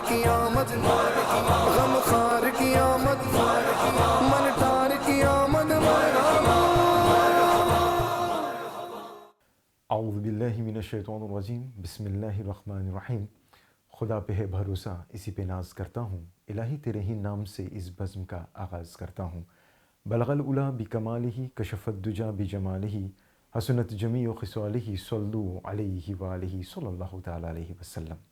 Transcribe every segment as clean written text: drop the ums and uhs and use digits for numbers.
کی آمد غم خار کی آمد من ٹار کی آمد اعوذ باللہ من الشیطان الرجیم بسم اللہ الرحمن الرحیم. خدا پہ ہے بھروسہ اسی پہ ناز کرتا ہوں، الہی تیرے ہی نام سے اس بزم کا آغاز کرتا ہوں. بلغ العلا بکمالہ کشف الدجا بجمالہ حسنت جمیع خصالہ صلو علیہ وآلہ صلی اللہ تعالیٰ علیہ وسلم.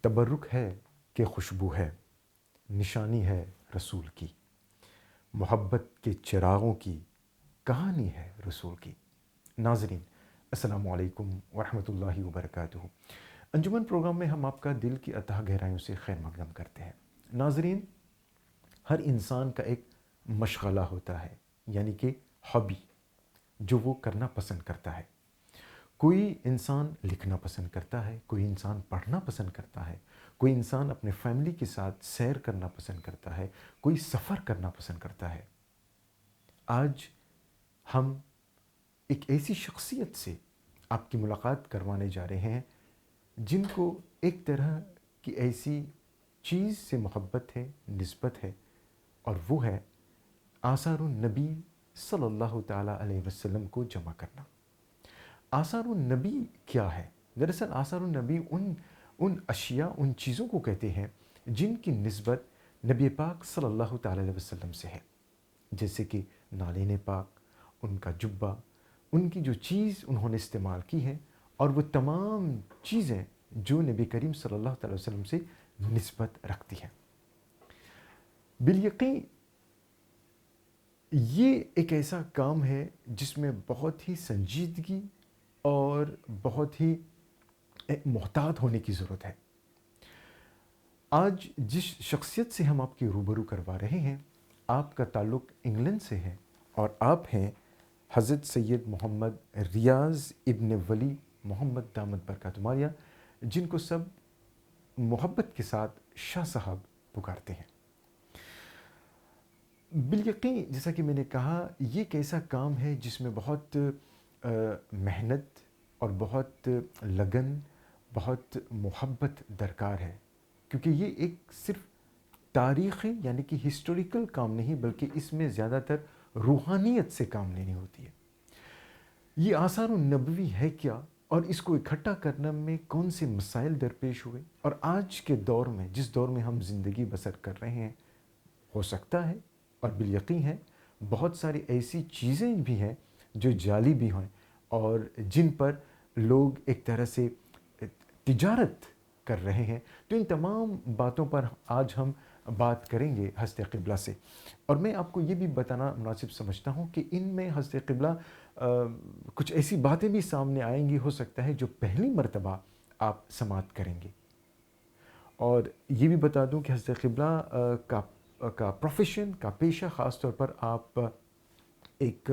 تبرک ہے کہ خوشبو ہے، نشانی ہے رسول کی، محبت کے چراغوں کی کہانی ہے رسول کی. ناظرین السلام علیکم ورحمۃ اللہ وبرکاتہ. انجمن پروگرام میں ہم آپ کا دل کی اتھاہ گہرائیوں سے خیر مقدم کرتے ہیں. ناظرین، ہر انسان کا ایک مشغلہ ہوتا ہے، یعنی کہ ہابی، جو وہ کرنا پسند کرتا ہے. کوئی انسان لکھنا پسند کرتا ہے، کوئی انسان پڑھنا پسند کرتا ہے، کوئی انسان اپنے فیملی کے ساتھ سیر کرنا پسند کرتا ہے، کوئی سفر کرنا پسند کرتا ہے. آج ہم ایک ایسی شخصیت سے آپ کی ملاقات کروانے جا رہے ہیں جن کو ایک طرح کی ایسی چیز سے محبت ہے، نسبت ہے، اور وہ ہے آثار النبی صلی اللہ تعالیٰ علیہ وسلم کو جمع کرنا. آثار النبی کیا ہے؟ دراصل آثار النبی ان اشیاء، ان چیزوں کو کہتے ہیں جن کی نسبت نبی پاک صلی اللہ تعالیٰ علیہ وسلم سے ہے، جیسے کہ نالین پاک، ان کا جبہ، ان کی جو چیز انہوں نے استعمال کی ہے، اور وہ تمام چیزیں جو نبی کریم صلی اللہ تعالیٰ وسلم سے نسبت رکھتی ہیں. بالیقین یہ ایک ایسا کام ہے جس میں بہت ہی سنجیدگی اور بہت ہی محتاط ہونے کی ضرورت ہے. آج جس شخصیت سے ہم آپ کی روبرو کروا رہے ہیں، آپ کا تعلق انگلینڈ سے ہے، اور آپ ہیں حضرت سید محمد ریاض ابن ولی محمد دامت برکاتہ عالیہ، جن کو سب محبت کے ساتھ شاہ صاحب پکارتے ہیں. بالیقین جیسا کہ میں نے کہا، یہ ایک ایسا کام ہے جس میں بہت محنت اور بہت لگن، بہت محبت درکار ہے، کیونکہ یہ ایک صرف تاریخی یعنی کہ ہسٹوریکل کام نہیں، بلکہ اس میں زیادہ تر روحانیت سے کام لینی ہوتی ہے. یہ آثار النبوی ہے کیا، اور اس کو اکٹھا کرنے میں کون سے مسائل درپیش ہوئے، اور آج کے دور میں، جس دور میں ہم زندگی بسر کر رہے ہیں، ہو سکتا ہے اور بالیقین ہے بہت ساری ایسی چیزیں بھی ہیں جو جعلی بھی ہیں اور جن پر لوگ ایک طرح سے تجارت کر رہے ہیں. تو ان تمام باتوں پر آج ہم بات کریں گے ہست قبلہ سے. اور میں آپ کو یہ بھی بتانا مناسب سمجھتا ہوں کہ ان میں ہست قبلہ کچھ ایسی باتیں بھی سامنے آئیں گی، ہو سکتا ہے جو پہلی مرتبہ آپ سماعت کریں گے. اور یہ بھی بتا دوں کہ ہست قبلہ کا پروفیشن، کا پیشہ، خاص طور پر آپ ایک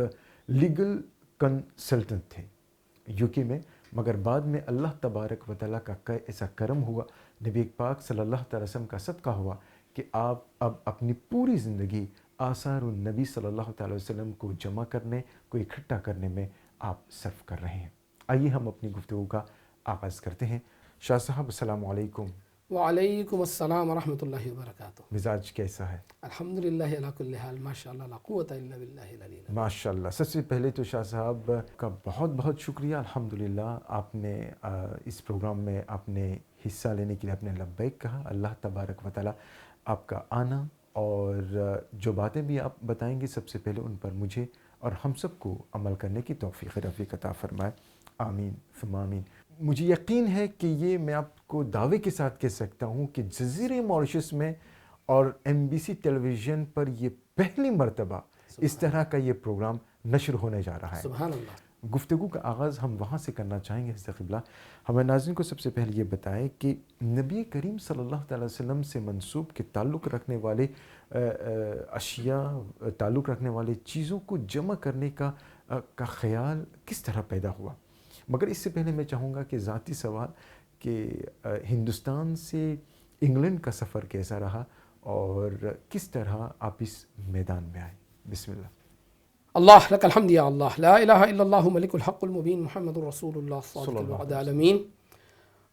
لیگل کنسلٹنٹ تھے یو کے میں، مگر بعد میں اللہ تبارک و تعالیٰ کا ایسا کرم ہوا، نبی پاک صلی اللہ تعالی وسلم کا صدقہ ہوا کہ آپ اب اپنی پوری زندگی آثار النبی صلی اللہ تعالی وسلم کو جمع کرنے، کو اکٹھا کرنے میں آپ صرف کر رہے ہیں. آئیے ہم اپنی گفتگو کا آغاز کرتے ہیں. شاہ صاحب السلام علیکم. وعلیکم السلام ورحمۃ اللہ وبرکاتہ. مزاج کیسا ہے؟ الحمدللہ علی کل حال، ماشاء اللہ، لا قوت الا باللہ العلی العظیم. ماشاء اللہ. سب سے پہلے تو شاہ صاحب کا بہت بہت شکریہ. الحمدللہ آپ نے اس پروگرام میں آپ نے حصہ لینے کے لیے آپ نے لبیک کہا. اللہ تبارک و تعالیٰ آپ کا آنا اور جو باتیں بھی آپ بتائیں گے سب سے پہلے ان پر مجھے اور ہم سب کو عمل کرنے کی توفیق رفیق عطا فرمائے. آمین ثم آمین. مجھے یقین ہے کہ یہ میں آپ کو دعوے کے ساتھ کہہ سکتا ہوں کہ جزیرے ماریشس میں اور MBC ٹیلی ویژن پر یہ پہلی مرتبہ اس طرح کا یہ پروگرام نشر ہونے جا رہا ہے. سبحان اللہ. گفتگو کا آغاز ہم وہاں سے کرنا چاہیں گے. حضرت قبلہ ہمارے ناظرین کو سب سے پہلے یہ بتائیں کہ نبی کریم صلی اللہ تعالی وسلم سے منسوب کے تعلق رکھنے والے اشیاء، تعلق رکھنے والے چیزوں کو جمع کرنے کا خیال کس طرح پیدا ہوا. مگر اس سے پہلے میں چاہوں گا کہ ذاتی سوال کہ ہندوستان سے انگلینڈ کا سفر کیسا رہا اور کس طرح آپ اس میدان میں آئے. بسم اللہ. اللہ لک الحمد یا اللہ، لا الہ الا اللہ ملک الحق المبین محمد رسول اللہ صادق الوعد الامین،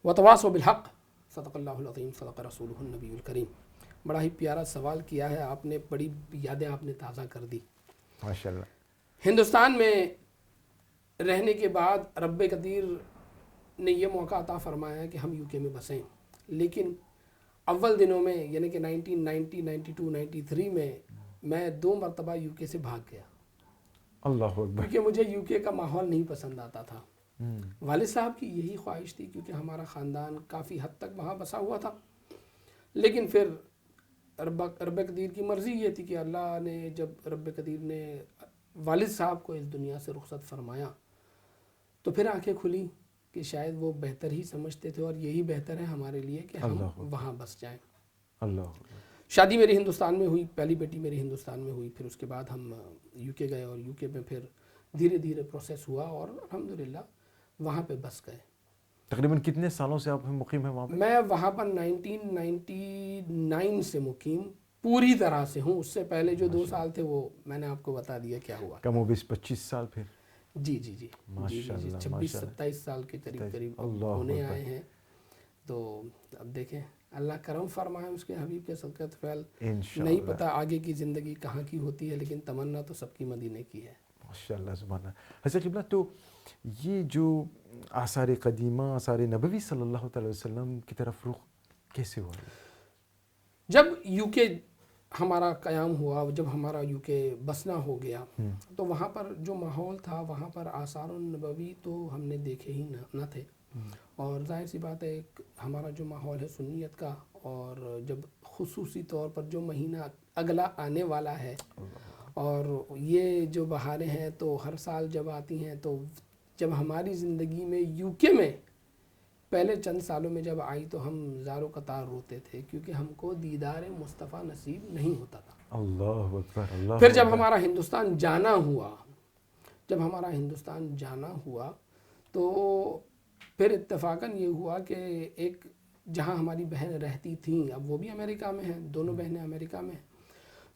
وتواصوا بالحق صدق اللہ العظیم صدق رسولہ النبی الکریم. بڑا ہی پیارا سوال کیا ہے آپ نے, بڑی یادیں آپ نے تازہ کر دی. ماشاء اللہ. ہندوستان میں رہنے کے بعد رب قدیر نے یہ موقع عطا فرمایا ہے کہ ہم یو کے میں بسیں, لیکن اول دنوں میں یعنی کہ 1990 92 93 میں 2 مرتبہ یو کے سے بھاگ گیا, اللہ اکبر. کیونکہ مجھے یو کے کا ماحول نہیں پسند آتا تھا. والد صاحب کی یہی خواہش تھی, کیونکہ ہمارا خاندان کافی حد تک وہاں بسا ہوا تھا, لیکن پھر رب قدیر کی مرضی یہ تھی کہ اللہ نے جب رب قدیر نے والد صاحب کو اس دنیا سے رخصت فرمایا تو پھر آنکھیں کھلی کہ شاید وہ بہتر ہی سمجھتے تھے اور یہی بہتر ہے ہمارے لیے کہ ہم وہاں بس جائیں. اللہ اکبر. شادی میری ہندوستان میں ہوئی, پہلی بیٹی میری ہندوستان میں ہوئی, پھر اس کے بعد ہم یو کے گئے اور یو کے میں پھر دھیرے دھیرے پروسیس ہوا اور الحمدللہ وہاں پہ بس گئے. تقریباً کتنے سالوں سے آپ مقیم ہیں وہاں پہ؟ میں وہاں پر 1999 سے مقیم پوری طرح سے ہوں. اس سے پہلے جو 2 سال تھے وہ میں نے آپ کو بتا دیا کیا ہوا. کم و بیش 25 سال پھر. جی 26-27 سال کے قریب ہونے آئے ہیں. تو اب دیکھیں اللہ کرم فرمائے اس کے حبیب کے صدقہ فعل. نہیں پتہ آگے کی زندگی کہاں کی ہوتی ہے, لیکن تمنا تو سب کی مدینے کی ہے. ماشاءاللہ سبحان اللہ. حضرت قبلہ, تو یہ جو آثار قدیمہ, آثار نبوی صلی اللہ تعالی وسلم کی طرف رخ کیسے ہوا؟ جب یو کے ہمارا قیام ہوا, جب ہمارا یو کے بسنا ہو گیا, تو وہاں پر جو ماحول تھا وہاں پر آثار النبوی تو ہم نے دیکھے ہی نہ تھے. اور ظاہر سی بات ہے ایک ہمارا جو ماحول ہے سنیت کا, اور جب خصوصی طور پر جو مہینہ اگلا آنے والا ہے اور یہ جو بہاریں ہیں تو ہر سال جب آتی ہیں, تو جب ہماری زندگی میں یو کے میں پہلے چند سالوں میں جب آئی تو ہم زارو قطار روتے تھے, کیونکہ ہم کو دیدار مصطفیٰ نصیب نہیں ہوتا تھا. اللہ اکبر. اللہ. پھر جب ہمارا ہندوستان جانا ہوا تو پھر اتفاقاً یہ ہوا کہ ایک جہاں ہماری بہن رہتی تھیں, اب وہ بھی امریکہ میں ہیں, دونوں بہنیں امریکہ میں ہیں,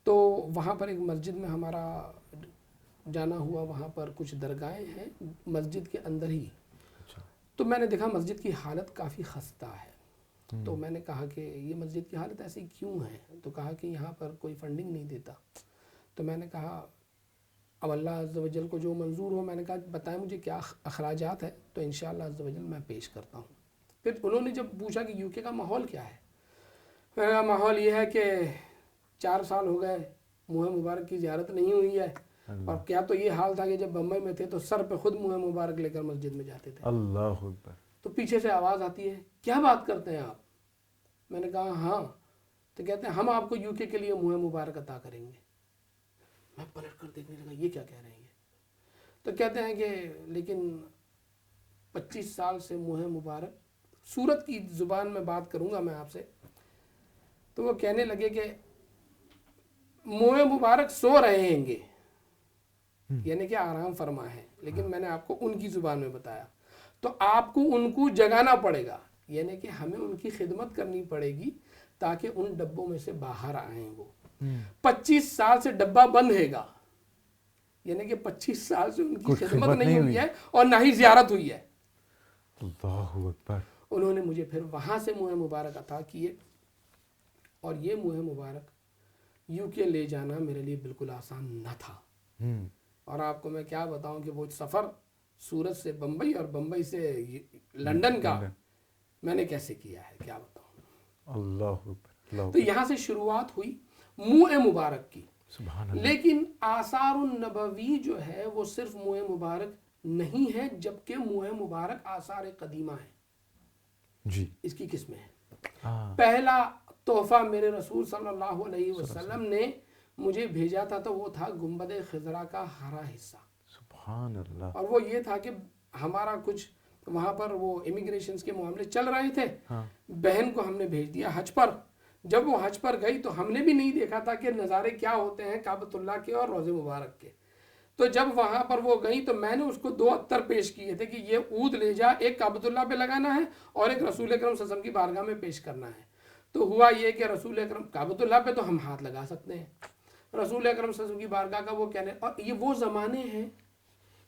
تو وہاں پر ایک مسجد میں ہمارا جانا ہوا. وہاں پر کچھ درگاہیں ہیں مسجد کے اندر ہی. تو میں نے دیکھا مسجد کی حالت کافی خستہ ہے. تو میں نے کہا کہ یہ مسجد کی حالت ایسی کیوں ہے؟ تو کہا کہ یہاں پر کوئی فنڈنگ نہیں دیتا. تو میں نے کہا اب اللہ عز و جل کو جو منظور ہو, میں نے کہا بتائیں مجھے کیا اخراجات ہے, تو انشاءاللہ عز و جل میں پیش کرتا ہوں. پھر انہوں نے جب پوچھا کہ یو کے کا ماحول کیا ہے, میرا ماحول یہ ہے کہ 4 سال ہو گئے منہ مبارک کی زیارت نہیں ہوئی ہے, اور کیا تو یہ حال تھا کہ جب بمبئی میں تھے تو سر پہ خود منہ مبارک لے کر مسجد میں جاتے تھے. اللہ اکبر. تو پیچھے سے آواز آتی ہے کیا بات کرتے ہیں آپ؟ میں نے کہا ہاں. تو کہتے ہیں ہم آپ کو یو کے لیے منہ مبارک عطا کریں گے. میں پلٹ کر دیکھنے لگا یہ کیا کہہ رہے ہیں. تو کہتے ہیں کہ لیکن 25 سال سے منہ مبارک, سورت کی زبان میں بات کروں گا میں آپ سے, تو وہ کہنے لگے کہ منہ مبارک سو رہے ہیں گے, یعنی کہ آرام فرما ہے, لیکن میں نے آپ کو ان کی زبان میں بتایا, تو آپ کو ان کو جگانا پڑے گا, یعنی کہ ہمیں ان کی خدمت کرنی پڑے گی تاکہ ان ڈبوں میں سے باہر آئیں. وہ 25 سال سے ڈبہ بند ہے گا, یعنی کہ 25 سال سے ان کی خدمت نہیں ہوئی ہے اور نہ ہی زیارت ہوئی ہے. اللہ اکبر. انہوں نے مجھے پھر وہاں سے منہ مبارک عطا کیے, اور یہ منہ مبارک یو کے لے جانا میرے لیے بالکل آسان نہ تھا. اور آپ کو میں کیا بتاؤں کہ وہ سفر سورت سے بمبئی اور بمبئی سے لندن کا میں نے کیسے کیا ہے کیا بتاؤں. اللہ اکبر. تو یہاں سے شروعات ہوئی منہ مبارک کی. سبحان اللہ. لیکن آثار النبوی جو ہے وہ صرف منہ مبارک نہیں ہے, جبکہ منہ مبارک آثار قدیمہ ہے. جی. اس کی قسمیں ہیں. پہلا تحفہ میرے رسول صلی اللہ علیہ وسلم نے مجھے بھیجا تھا تو وہ تھا گنبد خضرا کا ہرا حصہ. سبحان اللہ. اور وہ یہ تھا کہ ہمارا کچھ وہاں پر وہ امیگریشنز کے معاملے چل رہے تھے, بہن کو ہم نے بھیج دیا حج پر. جب وہ حج پر گئی تو ہم نے بھی نہیں دیکھا تھا کہ نظارے کیا ہوتے ہیں کعبۃ اللہ کے اور روضہ مبارک کے. تو جب وہاں پر وہ گئی تو میں نے اس کو 2 عطر پیش کیے تھے کہ یہ عود لے جا, ایک کعبۃ اللہ پہ لگانا ہے اور ایک رسول اکرم صلی اللہ علیہ وسلم کی بارگاہ میں پیش کرنا ہے. تو ہوا یہ کہ رسول اکرم کعبۃ اللہ پہ تو ہم ہاتھ لگا سکتے ہیں, رسول اکرم صلی اللہ علیہ وسلم کی بارگاہ کا وہ کہنے, اور یہ وہ زمانے ہیں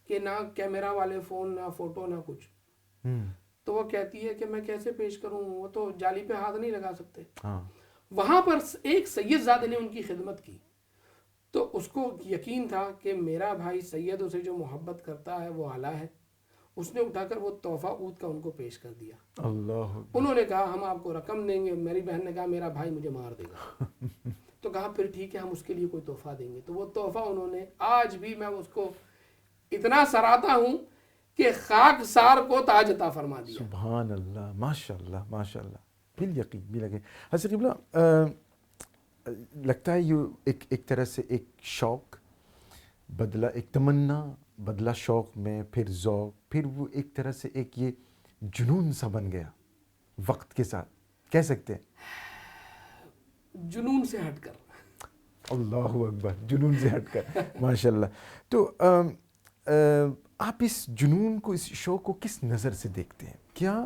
کہ نہ کیمرہ والے فون, نہ فوٹو, نہ کچھ. تو وہ کہتی ہے کہ میں کیسے پیش کروں, وہ تو جالی پہ ہاتھ نہیں لگا سکتے. ہاں وہاں پر ایک سید زادے نے ان کی خدمت کی, تو اس کو یقین تھا کہ میرا بھائی سید اسے جو محبت کرتا ہے وہ اعلیٰ ہے. اس نے اٹھا کر وہ تحفہ اود کا ان کو پیش کر دیا. اللہ انہوں نے کہا ہم آپ کو رقم دیں گے. میری بہن نے کہا میرا بھائی مجھے مار دے گا. تو کہا پھر ٹھیک ہے ہم اس کے لیے کوئی تحفہ دیں گے. تو وہ تحفہ انہوں نے, آج بھی میں اس کو اتنا سراہتا ہوں کہ خاک سار کو تاج عطا فرما دیا. سبحان اللہ, ماشاء اللہ ماشاء اللہ, بال یقین بال یقین. حضرت قبلہ لگتا ہے یہ ایک طرح سے ایک شوق بدلا, ایک تمنا بدلا شوق میں, پھر ذوق, پھر وہ ایک طرح سے ایک یہ جنون سا بن گیا وقت کے ساتھ, کہہ سکتے ہیں جنون سے ہٹ کر. اللہ اکبر, جنون سے ہٹ کر, ماشاء اللہ. تو آپ اس جنون کو, اس شوق کو کس نظر سے دیکھتے ہیں؟ کیا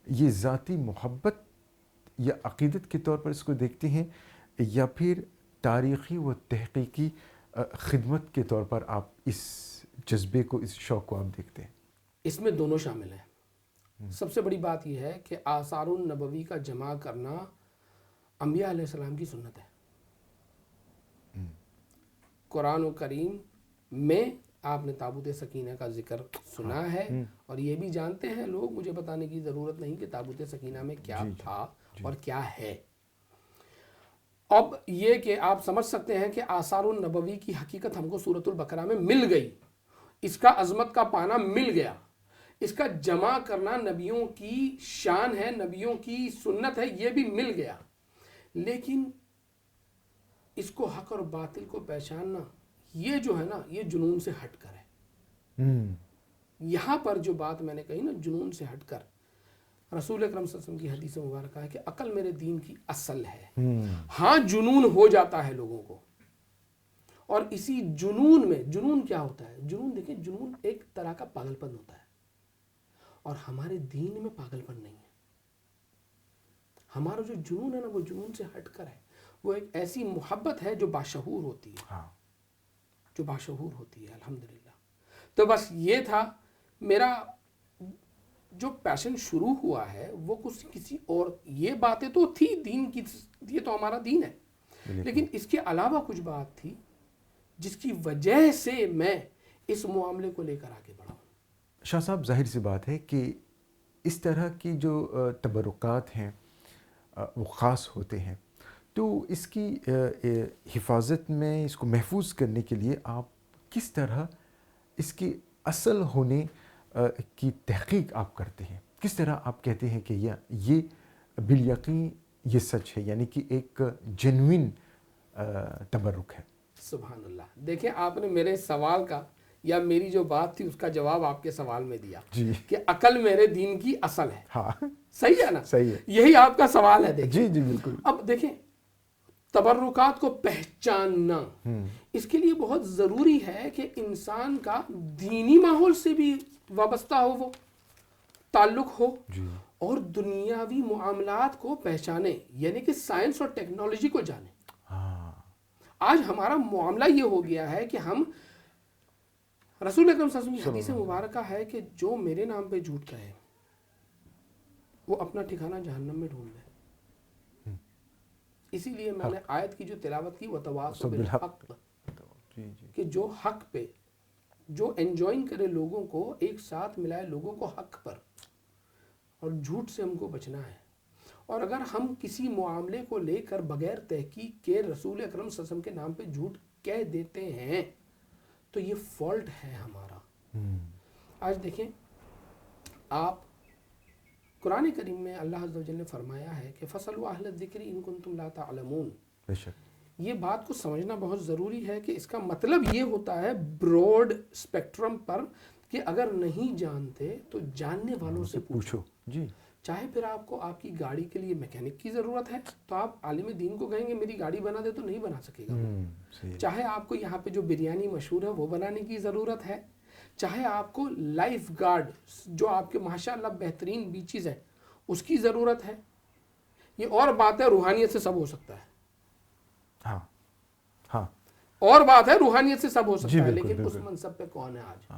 یہ ذاتی محبت یا عقیدت کے طور پر اس کو دیکھتے ہیں, یا پھر تاریخی و تحقیقی خدمت کے طور پر آپ اس جذبے کو, اس شوق کو آپ دیکھتے ہیں؟ اس میں دونوں شامل ہیں. سب سے بڑی بات یہ ہے کہ آثار النبوی کا جمع کرنا انبیاء علیہ السلام کی سنت ہے. قرآن و کریم میں آپ نے تابوت سکینہ کا ذکر سنا ہے, اور یہ بھی جانتے ہیں لوگ, مجھے بتانے کی ضرورت نہیں کہ تابوت سکینہ میں کیا تھا اور کیا ہے. اب یہ کہ آپ سمجھ سکتے ہیں کہ آثار النبوی کی حقیقت ہم کو سورۃ البقرہ میں مل گئی, اس کا عظمت کا پانا مل گیا, اس کا جمع کرنا نبیوں کی شان ہے, نبیوں کی سنت ہے, یہ بھی مل گیا. لیکن اس کو حق اور باطل کو پہچاننا, یہ جو ہے نا, یہ جنون سے ہٹ کر ہے. یہاں پر جو بات میں نے کہی نا, جنون سے ہٹ کر, رسول اکرم صلی اللہ علیہ وسلم کی حدیث مبارکہ ہے کہ عقل میرے دین کی اصل ہے. ہاں جنون ہو جاتا ہے لوگوں کو, اور اسی جنون میں, جنون کیا ہوتا ہے؟ جنون دیکھیں, جنون ایک طرح کا پاگل پن ہوتا ہے, اور ہمارے دین میں پاگل پن نہیں ہے. ہمارا جو جنون ہے نا, وہ جنون سے ہٹ کر ہے. وہ ایک ایسی محبت ہے جو باشعور ہوتی ہے, جو باشعور ہوتی ہے, الحمدللہ. تو بس یہ تھا میرا جو پیشن شروع ہوا ہے, وہ کچھ کسی اور, یہ باتیں تو تھی دین کی, یہ تو ہمارا دین ہے, لیکن اس کے علاوہ کچھ بات تھی جس کی وجہ سے میں اس معاملے کو لے کر آگے بڑھا ہوں. شاہ صاحب, ظاہر سی بات ہے کہ اس طرح کی جو تبرکات ہیں وہ خاص ہوتے ہیں, تو اس کی حفاظت میں, اس کو محفوظ کرنے کے لیے آپ کس طرح اس کی اصل ہونے کی تحقیق آپ کرتے ہیں؟ کس طرح آپ کہتے ہیں کہ یہ بالیقین یہ سچ ہے, یعنی کہ ایک جنوین تبرک ہے؟ سبحان اللہ. دیکھیں, آپ نے میرے سوال کا, یا میری جو بات تھی اس کا جواب آپ کے سوال میں دیا کہ عقل میرے دین کی اصل ہے. ہاں, صحیح ہے نا؟ صحیح ہے, یہی آپ کا سوال ہے. جی جی بالکل. اب دیکھیں, تبرکات کو پہچاننا, اس کے لیے بہت ضروری ہے کہ انسان کا دینی ماحول سے بھی وابستہ ہو, وہ تعلق ہو, اور دنیاوی معاملات کو پہچانے, یعنی کہ سائنس اور ٹیکنالوجی کو جانے. آج ہمارا معاملہ یہ ہو گیا ہے کہ ہم, رسول اکرم صلی اللہ علیہ وسلم کی حدیث مبارکہ ہے کہ جو میرے نام پہ جھوٹ کہے وہ اپنا ٹھکانہ جہنم میں ڈھونڈ لے. اسی لیے میں نے آیت کی جو تلاوت کی, وتواصوا بالحق, کہ جو حق پہ, جو انجوائنگ کرے لوگوں کو, ایک ساتھ ملائے لوگوں کو حق پر, اور جھوٹ سے ہم کو بچنا ہے. اور اگر ہم کسی معاملے کو لے کر بغیر تحقیق کے رسول اکرم صلی اللہ علیہ وسلم کے نام پہ جھوٹ کہہ دیتے ہیں تو یہ فالٹ ہے ہمارا. آج دیکھیں آپ, قرآن کریم میں اللہ عز و جل نے فرمایا ہے کہ فَاسْأَلُوا أَهْلَ الذِّكْرِ إِن كُنتُمْ لَا تَعْلَمُونَ. بے شک, یہ بات کو سمجھنا بہت ضروری ہے کہ اس کا مطلب یہ ہوتا ہے براڈ اسپیکٹرم پر کہ اگر نہیں جانتے تو جاننے والوں سے پوچھو. جی, چاہے پھر آپ کو آپ کی گاڑی کے لیے میکینک کی ضرورت ہے تو آپ عالم دین کو کہیں گے میری گاڑی بنا دے, تو نہیں بنا سکے گا. چاہے آپ کو یہاں پہ جو بریانی مشہور ہے وہ بنانے کی ضرورت ہے, چاہے آپ کو لائف گارڈ جو آپ کے ماشاءاللہ بہترین بیچز ہے اس کی ضرورت ہے. یہ اور بات ہے, روحانیت سے سب ہو سکتا ہے. ہاں ہاں, اور بات ہے روحانیت سے سب ہو سکتا ہے, بالکل, لیکن بالکل. اس منصب پہ کون ہے آج؟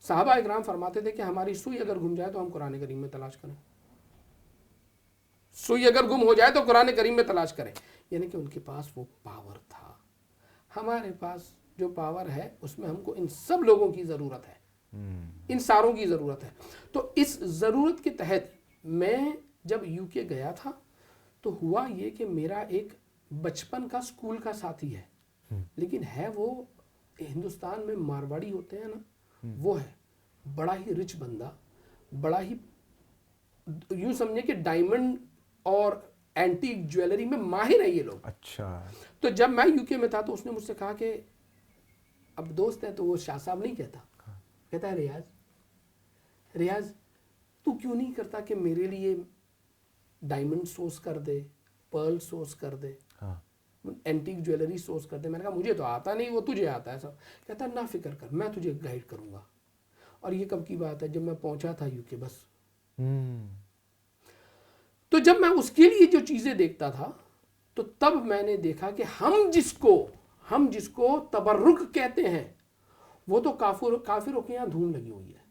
صحابہ اکرام فرماتے تھے کہ ہماری سوئی اگر گم جائے تو ہم قرآن کریم میں تلاش کریں، سوئی اگر گم ہو جائے تو قرآن کریم میں تلاش کریں، یعنی کہ ان کے پاس وہ پاور تھا۔ ہمارے پاس جو پاور ہے اس میں ہم کو ان سب لوگوں کی ضرورت ہے، ان ساروں کی ضرورت ہے۔ تو اس ضرورت کے تحت میں جب یو کے گیا تھا تو ہوا یہ کہ میرا ایک بچپن کا اسکول کا ساتھی ہے، لیکن ہے وہ ہندوستان میں مارواڑی ہوتے ہیں نا، وہ ہے بڑا ہی رچ بندہ، بڑا ہی یوں سمجھے کہ ڈائمنڈ اور اینٹیک جویلری میں ماہر ہیں یہ لوگ۔ اچھا، تو جب میں یو کے میں تھا تو اس نے مجھ سے کہا کہ اب دوست ہے تو وہ شاہ صاحب نہیں کہتا، کہتا ہے ریاض تو کیوں نہیں کرتا کہ میرے لیے ڈائمنڈ سورس کر دے، پرل سورس کر دے، ہاں، اینٹیک جویلری سورس کر دے۔ میں نے کہا مجھے تو آتا نہیں، وہ تجھے آتا ہے سب۔ کہتا ہے نہ فکر کر، میں تجھے گائیڈ کروں گا۔ اور یہ کب کی بات ہے؟ جب میں پہنچا تھا یو کے بس۔ تو جب میں اس کے لیے جو چیزیں دیکھتا تھا تو تب میں نے دیکھا کہ ہم جس کو تبرک کہتے ہیں وہ تو کافروں کے یہاں دھوم لگی ہوئی ہے،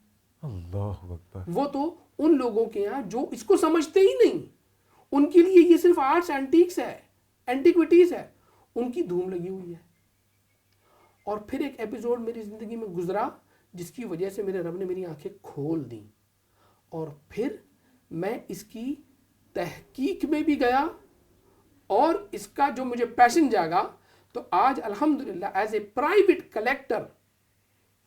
اللہ اکبر، وہ تو ان لوگوں کے یہاں جو اس کو سمجھتے ہی نہیں، ان کے لیے یہ صرف آرٹس اینٹیکس ہے، اینٹیکویٹیز ہے، ان کی دھوم لگی ہوئی ہے۔ اور پھر ایک ایپیسوڈ میری زندگی میں گزرا جس کی وجہ سے میرے رب نے میری آنکھیں کھول دیں، اور پھر میں اس کی تحقیق میں بھی گیا اور اس کا جو مجھے پیشن جاگا، تو آج الحمدللہ as a private collector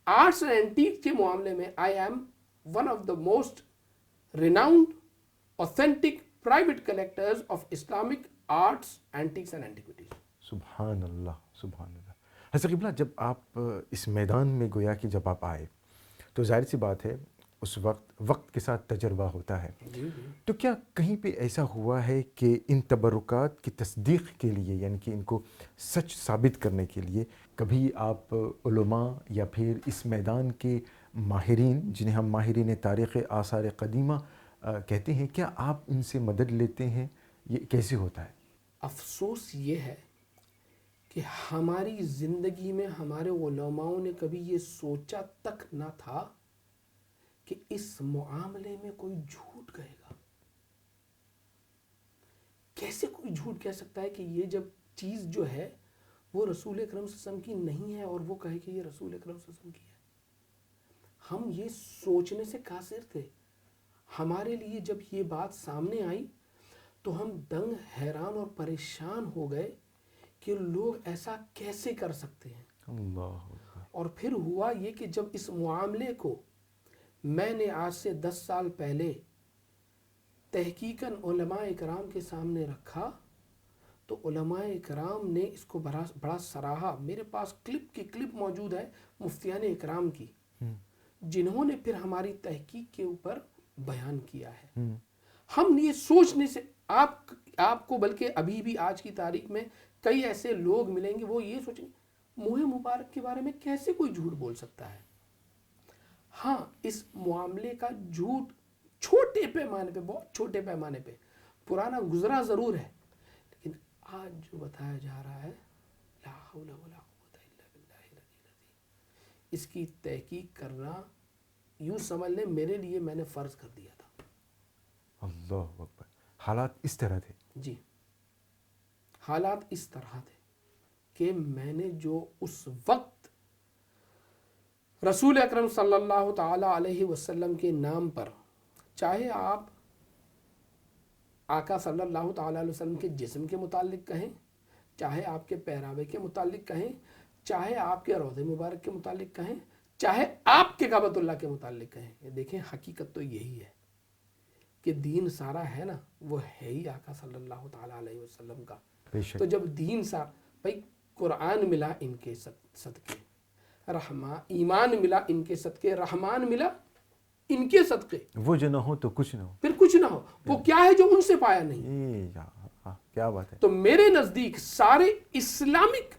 arts and antique کے معاملے میں I am one of the most renowned authentic private collectors of Islamic arts, antiques and antiquities۔ سبحان اللہ، سبحان اللہ۔ حضرت قبلہ، جب آپ اس میدان میں گویا کہ جب آپ آئے تو ظاہر سی بات ہے اس وقت کے ساتھ تجربہ ہوتا ہے، تو کیا کہیں پہ ایسا ہوا ہے کہ ان تبرکات کی تصدیق کے لیے، یعنی کہ ان کو سچ ثابت کرنے کے لیے کبھی آپ علماء یا پھر اس میدان کے ماہرین، جنہیں ہم ماہرین تاریخ آثار قدیمہ کہتے ہیں، کیا آپ ان سے مدد لیتے ہیں؟ یہ کیسے ہوتا ہے؟ افسوس یہ ہے کہ ہماری زندگی میں ہمارے علماؤں نے کبھی یہ سوچا تک نہ تھا کہ اس معاملے میں کوئی جھوٹ کہے گا۔ کیسے کوئی جھوٹ کہہ سکتا ہے کہ یہ جب چیز جو ہے وہ رسول اکرم صلی اللہ علیہ وسلم کی نہیں ہے اور وہ کہے کہ یہ رسول اکرم صلی اللہ علیہ وسلم کی ہے؟ ہم یہ سوچنے سے قاصر تھے۔ ہمارے لیے جب یہ بات سامنے آئی تو ہم دنگ، حیران اور پریشان ہو گئے کہ لوگ ایسا کیسے کر سکتے ہیں۔ اللہ، اور پھر ہوا یہ کہ جب اس معاملے کو میں نے آج سے 10 سال پہلے تحقیقاً علماء اکرام کے سامنے رکھا تو علماء اکرام نے اس کو بڑا سراہا۔ میرے پاس کلپ کی کلپ موجود ہے مفتیان اکرام کی، جنہوں نے پھر ہماری تحقیق کے اوپر بیان کیا ہے۔ ہم یہ سوچنے سے آپ کو، بلکہ ابھی بھی آج کی تاریخ میں کئی ایسے لوگ ملیں گے وہ یہ سوچیں گے منہ مبارک کے بارے میں کیسے کوئی جھوٹ بول سکتا ہے۔ ہاں، اس معاملے کا جھوٹ چھوٹے پیمانے پہ، بہت چھوٹے پیمانے پہ پرانا گزرا ضرور ہے، لیکن آج جو بتایا جا رہا ہے لا حول ولا قوت الا باللہ العلی العظیم، اس کی تحقیق کرنا یوں سمجھ لیں میرے لیے میں نے فرض کر دیا تھا۔ اللہ اکبر۔ حالات اس طرح تھے؟ جی، حالات اس طرح تھے کہ میں نے جو اس وقت رسول اکرم صلی اللہ تعالی علیہ وسلم کے نام پر، چاہے آپ آقا صلی اللہ تعالی علیہ وسلم کے جسم کے متعلق کہیں، چاہے آپ کے پہراوے کے متعلق کہیں، چاہے آپ کے روضے مبارک کے متعلق کہیں، چاہے آپ کے کعبۃ اللہ کے متعلق کہیں، یہ دیکھیں حقیقت تو یہی ہے کہ دین سارا ہے نا، وہ ہے ہی آقا صلی اللہ تعالی علیہ وسلم کا۔ تو جب دین سارا، بھائی قرآن ملا ان کے صدقے، ایمان ملا ان کے صدقے، رحمان ملا ان کے صدقے، وہ جو نہ ہو تو کچھ نہ ہو، پھر کچھ نہ ہو، وہ کیا ہے جو ان سے پایا نہیں۔ کیا بات ہے۔ تو میرے نزدیک سارے اسلامک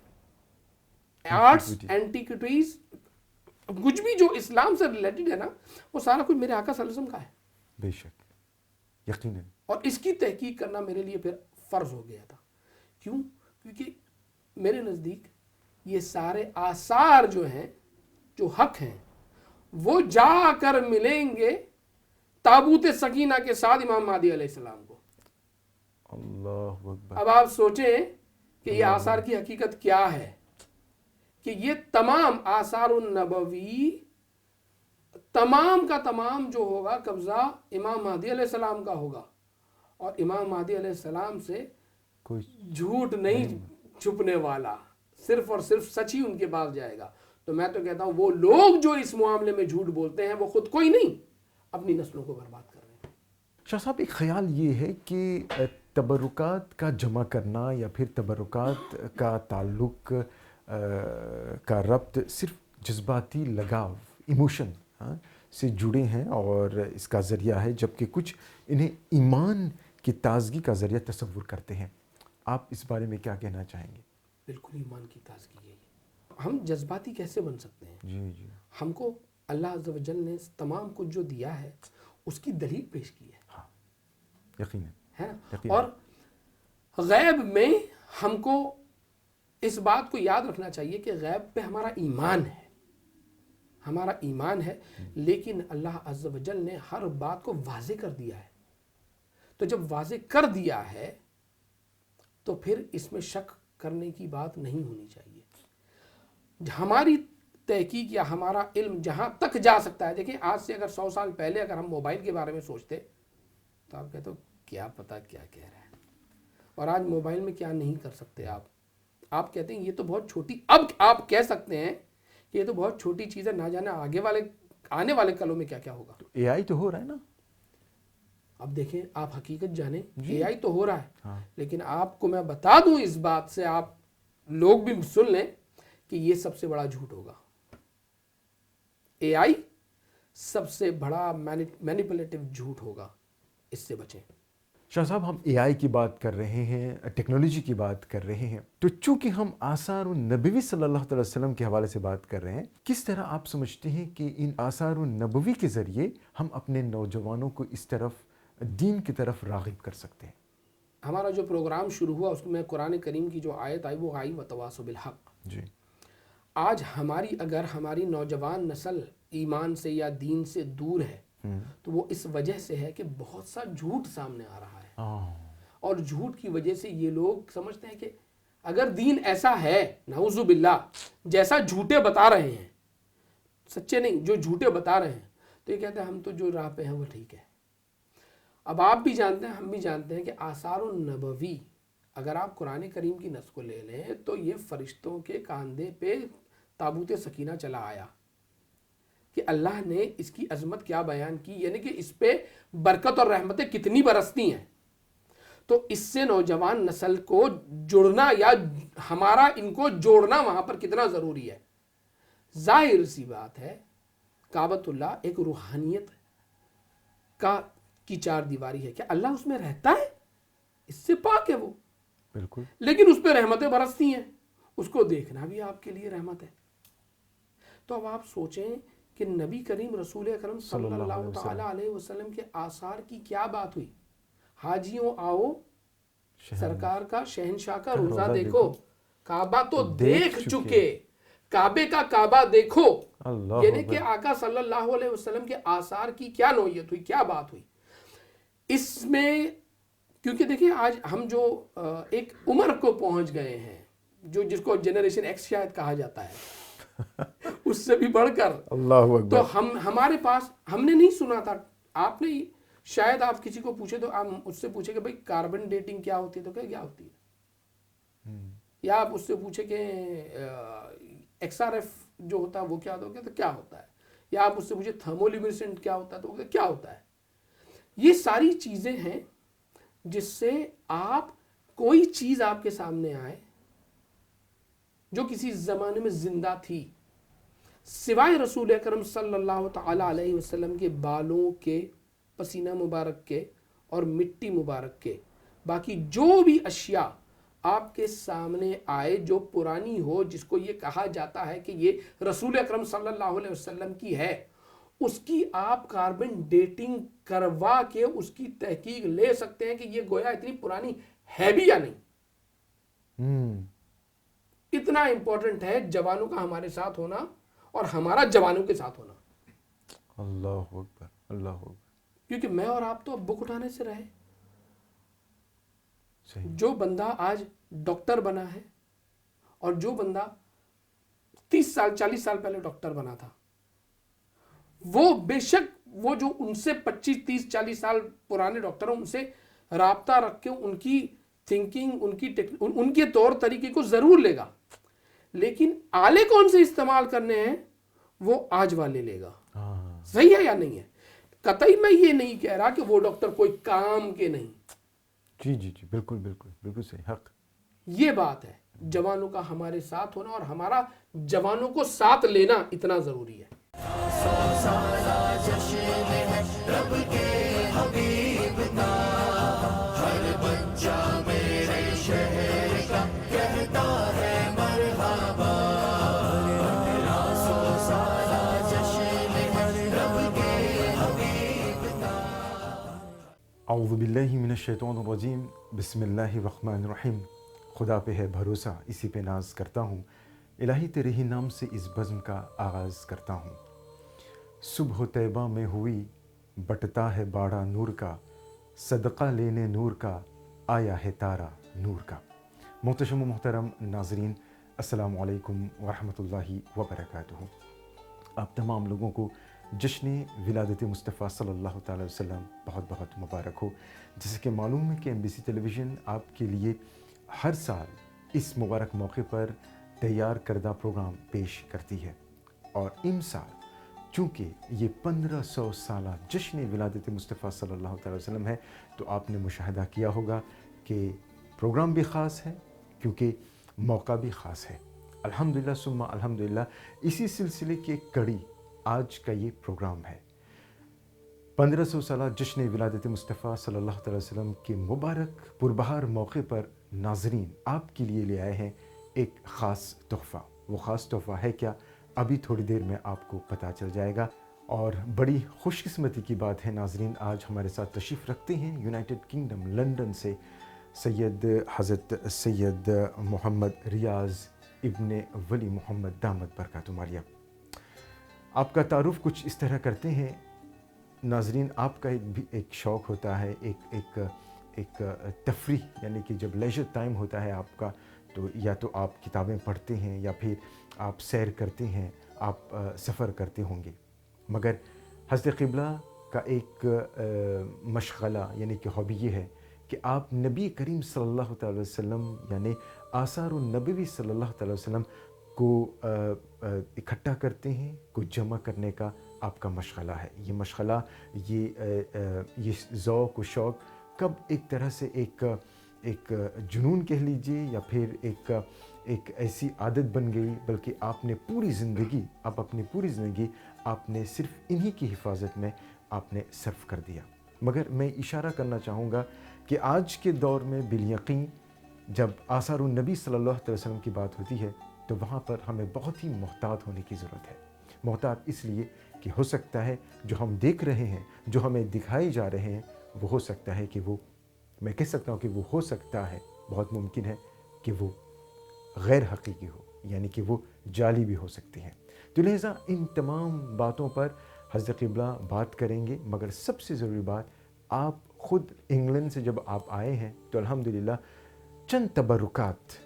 آرٹس، اینٹیکویٹیز، کچھ بھی جو اسلام سے ریلیٹڈ ہے نا، وہ سارا کچھ میرے آقا صلی اللہ علیہ وسلم کا ہے۔ بے شک، یقیناً۔ اور اس کی تحقیق کرنا میرے لیے پھر فرض ہو گیا تھا۔ کیوں؟ کیونکہ میرے نزدیک یہ سارے آثار جو ہیں، جو حق ہیں، وہ جا کر ملیں گے تابوت سکینہ کے ساتھ امام مہدی علیہ السلام کو. اللہ اکبر. اب آپ سوچیں کہ یہ آثار کی حقیقت کیا ہے کہ یہ تمام آثار النبوی تمام کا تمام جو ہوگا قبضہ امام مہدی علیہ السلام کا ہوگا, اور امام مہدی علیہ السلام سے کوئی جھوٹ نہیں چھپنے والا, صرف اور صرف سچ ہی ان کے پاس جائے گا. تو میں تو کہتا ہوں وہ لوگ جو اس معاملے میں جھوٹ بولتے ہیں وہ خود کو ہی نہیں اپنی نسلوں کو برباد کر رہے ہیں. شاہ صاحب ایک خیال یہ ہے کہ تبرکات کا جمع کرنا یا پھر تبرکات کا تعلق کا ربط صرف جذباتی لگاؤ ایموشن سے جڑے ہیں اور اس کا ذریعہ ہے, جبکہ کچھ انہیں ایمان کی تازگی کا ذریعہ تصور کرتے ہیں. آپ اس بارے میں کیا کہنا چاہیں گے؟ بالکل ایمان کی تازگی ہے. ہم جذباتی کیسے بن سکتے ہیں؟ جی ہم کو اللہ عز و جل نے تمام کچھ جو دیا ہے اس کی دلیل پیش کی ہے. ہاں یقیناً ہے نا. اور غیب میں ہم کو اس بات کو یاد رکھنا چاہیے کہ غیب پہ ہمارا ایمان ہے, ہمارا ایمان ہے, لیکن اللہ عز و جل نے ہر بات کو واضح کر دیا ہے. تو جب واضح کر دیا ہے تو پھر اس میں شک کرنے کی بات نہیں ہونی چاہیے. ہماری تحقیق یا ہمارا علم جہاں تک جا سکتا ہے, دیکھیں آج سے اگر 100 سال پہلے اگر ہم موبائل کے بارے میں سوچتے تو آپ کہتے ہو کیا پتہ کیا کہہ رہے ہیں, اور آج موبائل میں کیا نہیں کر سکتے آپ کہتے ہیں یہ تو بہت چھوٹی, اب آپ کہہ سکتے ہیں کہ یہ تو بہت چھوٹی چیز ہے, نہ جانے آنے والے کلوں میں کیا کیا ہوگا. تو اے آئی تو ہو رہا ہے نا. اب دیکھیں آپ حقیقت جانیں, اے آئی تو ہو رہا ہے, ہاں. لیکن آپ کو میں بتا دوں اس بات سے, آپ لوگ بھی سن لیں کہ یہ سب سے بڑا جھوٹ ہوگا. اے آئی سب سے بڑا مینیپولیٹو جھوٹ ہوگا, اس سے بچیں. شاہ صاحب ہم اے آئی کی بات کر رہے ہیں, ٹیکنالوجی کی بات کر رہے ہیں, تو چونکہ ہم آثار النبوی صلی اللہ علیہ وسلم کے حوالے سے بات کر رہے ہیں, کس طرح آپ سمجھتے ہیں کہ ان آثار النبوی کے ذریعے ہم اپنے نوجوانوں کو اس طرف دین کی طرف راغب کر سکتے ہیں؟ ہمارا جو پروگرام شروع ہوا اس میں قرآن کریم کی جو آیت آئی وہ آئی وتواصوا بالحق. جی. آج ہماری نوجوان نسل ایمان سے یا دین سے دور ہے تو وہ اس وجہ سے ہے کہ بہت سا جھوٹ سامنے آ رہا ہے, اور جھوٹ کی وجہ سے یہ لوگ سمجھتے ہیں کہ اگر دین ایسا ہے نعوذ باللہ جیسا جھوٹے بتا رہے ہیں, سچے نہیں جو جھوٹے بتا رہے ہیں, تو یہ کہتے ہیں ہم تو جو راہ پہ ہیں وہ ٹھیک ہے. اب آپ بھی جانتے ہیں, ہم بھی جانتے ہیں کہ آثار النبوی اگر آپ قرآن کریم کی نص کو لے لیں تو یہ فرشتوں کے کاندھے پہ تابوت سکینہ چلا آیا کہ اللہ نے اس کی عظمت کیا بیان کی, یعنی کہ اس پہ برکت اور رحمتیں کتنی برستی ہیں. تو اس سے نوجوان نسل کو جڑنا یا ہمارا ان کو جوڑنا وہاں پر کتنا ضروری ہے. ظاہر سی بات ہے کعبۃ اللہ ایک روحانیت کی چار دیواری ہے, کیا اللہ اس میں رہتا ہے؟ اس سے پاک ہے وہ, بالکل, لیکن اس پہ رحمتیں برستی ہیں, اس کو دیکھنا بھی آپ کے لیے رحمت ہے. تو اب آپ سوچیں کہ نبی کریم رسول اکرم صلی اللہ تعالی علیہ وسلم کے آثار کی کیا بات ہوئی. حاجیوں آؤ سرکار کا شہنشاہ کا روزہ دیکھو, کعبہ تو دیکھ چکے, کعبے کا کعبہ دیکھو, یعنی کہ آقا صلی اللہ علیہ وسلم کے آثار کی کیا نوعیت ہوئی, کیا بات ہوئی. اس میں کیونکہ دیکھیں آج ہم جو ایک عمر کو پہنچ گئے ہیں جو جس کو جنریشن ایکس شاید کہا جاتا ہے, اس سے بھی بڑھ کر اللہ اکبر, تو ہمارے پاس ہم نے نہیں سنا تھا. آپ نے شاید آپ کسی کو پوچھے تو آپ اس سے پوچھے کہ بھائی کاربن ڈیٹنگ کیا ہوتی ہے, تو کیا ہوتی ہے, یا آپ اس سے پوچھے کہ ایکس آر ایف جو ہوتا ہے وہ کیا ہوتا ہے تو کیا ہوتا ہے, یا آپ اس سے پوچھے تھرمولیمسنٹ کیا ہوتا ہے تو کیا ہوتا ہے. یہ ساری چیزیں ہیں جس سے آپ کوئی چیز آپ کے سامنے آئے جو کسی زمانے میں زندہ تھی سوائے رسول اکرم صلی اللہ تعالی علیہ وسلم کے بالوں کے, پسینہ مبارک کے اور مٹی مبارک کے, باقی جو بھی اشیاء آپ کے سامنے آئے جو پرانی ہو, جس کو یہ کہا جاتا ہے کہ یہ رسول اکرم صلی اللہ علیہ وسلم کی ہے, اس کی آپ کاربن ڈیٹنگ کروا کے اس کی تحقیق لے سکتے ہیں کہ یہ گویا اتنی پرانی ہے بھی یا نہیں. اتنا امپورٹنٹ ہے جوانوں کا ہمارے ساتھ ہونا اور ہمارا جوانوں کے ساتھ ہونا. اللہ اکبر، اللہ اکبر، کیونکہ میں اور آپ تو اب بک اٹھانے سے رہے. صحیح. جو بندہ آج ڈاکٹر بنا ہے اور جو بندہ 30 سال 40 سال پہلے ڈاکٹر بنا تھا، وہ بے شک وہ جو ان سے 25 30 40 سال پرانے ڈاکٹر ہیں ان سے رابطہ رکھ کے ان کی تھنکنگ، ان کے طور طریقے کو ضرور لے گا، لیکن آلے کون سے استعمال کرنے ہیں وہ آج والے لے گا. ہاں، صحیح ہے یا نہیں ہے؟ قطعی میں یہ نہیں کہہ رہا کہ وہ ڈاکٹر کوئی کام کے نہیں. جی جی جی، بالکل بالکل بالکل صحیح، حق. یہ بات ہے جوانوں کا ہمارے ساتھ ہونا اور ہمارا جوانوں کو ساتھ لینا اتنا ضروری ہے. اعوذ باللہ من الشیطان الرجیم، بسم اللہ الرحمن الرحیم. خدا پہ ہے بھروسہ، اسی پہ ناز کرتا ہوں، الہی تیرے ہی نام سے اس بزم کا آغاز کرتا ہوں. صبح طیبہ میں ہوئی بٹتا ہے باڑا نور کا، صدقہ لینے نور کا آیا ہے تارا نور کا. محتشم و محترم ناظرین، السلام علیکم ورحمۃ اللہ وبرکاتہ. آپ تمام لوگوں کو جشن ولادت مصطفیٰ صلی اللہ تعالی وسلم بہت بہت مبارک ہو. جیسے کہ معلوم ہے کہ MBC ٹیلی ویژن آپ کے لیے ہر سال اس مبارک موقع پر تیار کردہ پروگرام پیش کرتی ہے، اور امسال چونکہ یہ 1500 سالہ جشن ولادت مصطفیٰ صلی اللہ تعالی وسلم ہے، تو آپ نے مشاہدہ کیا ہوگا کہ پروگرام بھی خاص ہے کیونکہ موقع بھی خاص ہے. الحمدللہ ثم الحمدللہ، اسی سلسلے کی ایک کڑی آج کا یہ پروگرام ہے. 1500 سالہ جشن ولادت مصطفیٰ صلی اللہ تعالی وسلم کے مبارک پربہار موقع پر ناظرین آپ کے لیے لے آئے ہیں ایک خاص تحفہ. وہ خاص تحفہ ہے کیا؟ ابھی تھوڑی دیر میں آپ کو پتہ چل جائے گا. اور بڑی خوش قسمتی کی بات ہے ناظرین، آج ہمارے ساتھ تشریف رکھتے ہیں یونائٹڈ کنگڈم لنڈن سے حضرت سید محمد ریاض ابن ولی محمد دامت برکاتہ عالیہ. آپ کا تعارف کچھ اس طرح کرتے ہیں ناظرین. آپ کا ایک شوق ہوتا ہے، ایک تفریح، یعنی کہ جب لیجر ٹائم ہوتا ہے آپ کا، تو یا تو آپ کتابیں پڑھتے ہیں یا پھر آپ سیر کرتے ہیں، آپ سفر کرتے ہوں گے. مگر حضرت قبلہ کا ایک مشغلہ یعنی کہ ہابی یہ ہے کہ آپ نبی کریم صلی اللہ تعالی وسلم یعنی آثار النبوی صلی اللہ تعالی وسلم کو اکٹھا کرتے ہیں، کو جمع کرنے کا آپ کا مشغلہ ہے. یہ مشغلہ، یہ ذوق و شوق کب ایک طرح سے ایک جنون کہہ لیجئے یا پھر ایک ایسی عادت بن گئی، بلکہ آپ نے اپنی پوری زندگی آپ نے صرف انہی کی حفاظت میں آپ نے صرف کر دیا. مگر میں اشارہ کرنا چاہوں گا کہ آج کے دور میں بالیقین جب آثار النبی صلی اللہ علیہ وسلم کی بات ہوتی ہے تو وہاں پر ہمیں بہت ہی محتاط ہونے کی ضرورت ہے. محتاط اس لیے کہ ہو سکتا ہے جو ہم دیکھ رہے ہیں، جو ہمیں دکھائے جا رہے ہیں، وہ ہو سکتا ہے کہ میں کہہ سکتا ہوں کہ وہ ہو سکتا ہے، بہت ممکن ہے کہ وہ غیر حقیقی ہو، یعنی کہ وہ جعلی بھی ہو سکتے ہیں. تو لہٰذا ان تمام باتوں پر حضرت قبلہ بات کریں گے. مگر سب سے ضروری بات، آپ خود انگلینڈ سے جب آپ آئے ہیں تو الحمدللہ چند تبرکات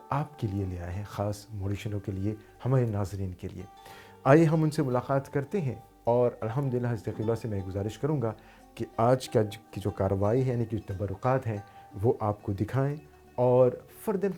آپ کے لیے لے آئے ہیں، خاص موریشنوں کے لیے، ہمارے ناظرین کے لیے. آئیے ہم ان سے ملاقات کرتے ہیں، اور الحمدللہ حضرت قبلہ سے میں گزارش کروں گا کہ آج کی جو کارروائی ہے، یعنی کہ تبرکات ہیں، وہ آپ کو دکھائیں اور فرداً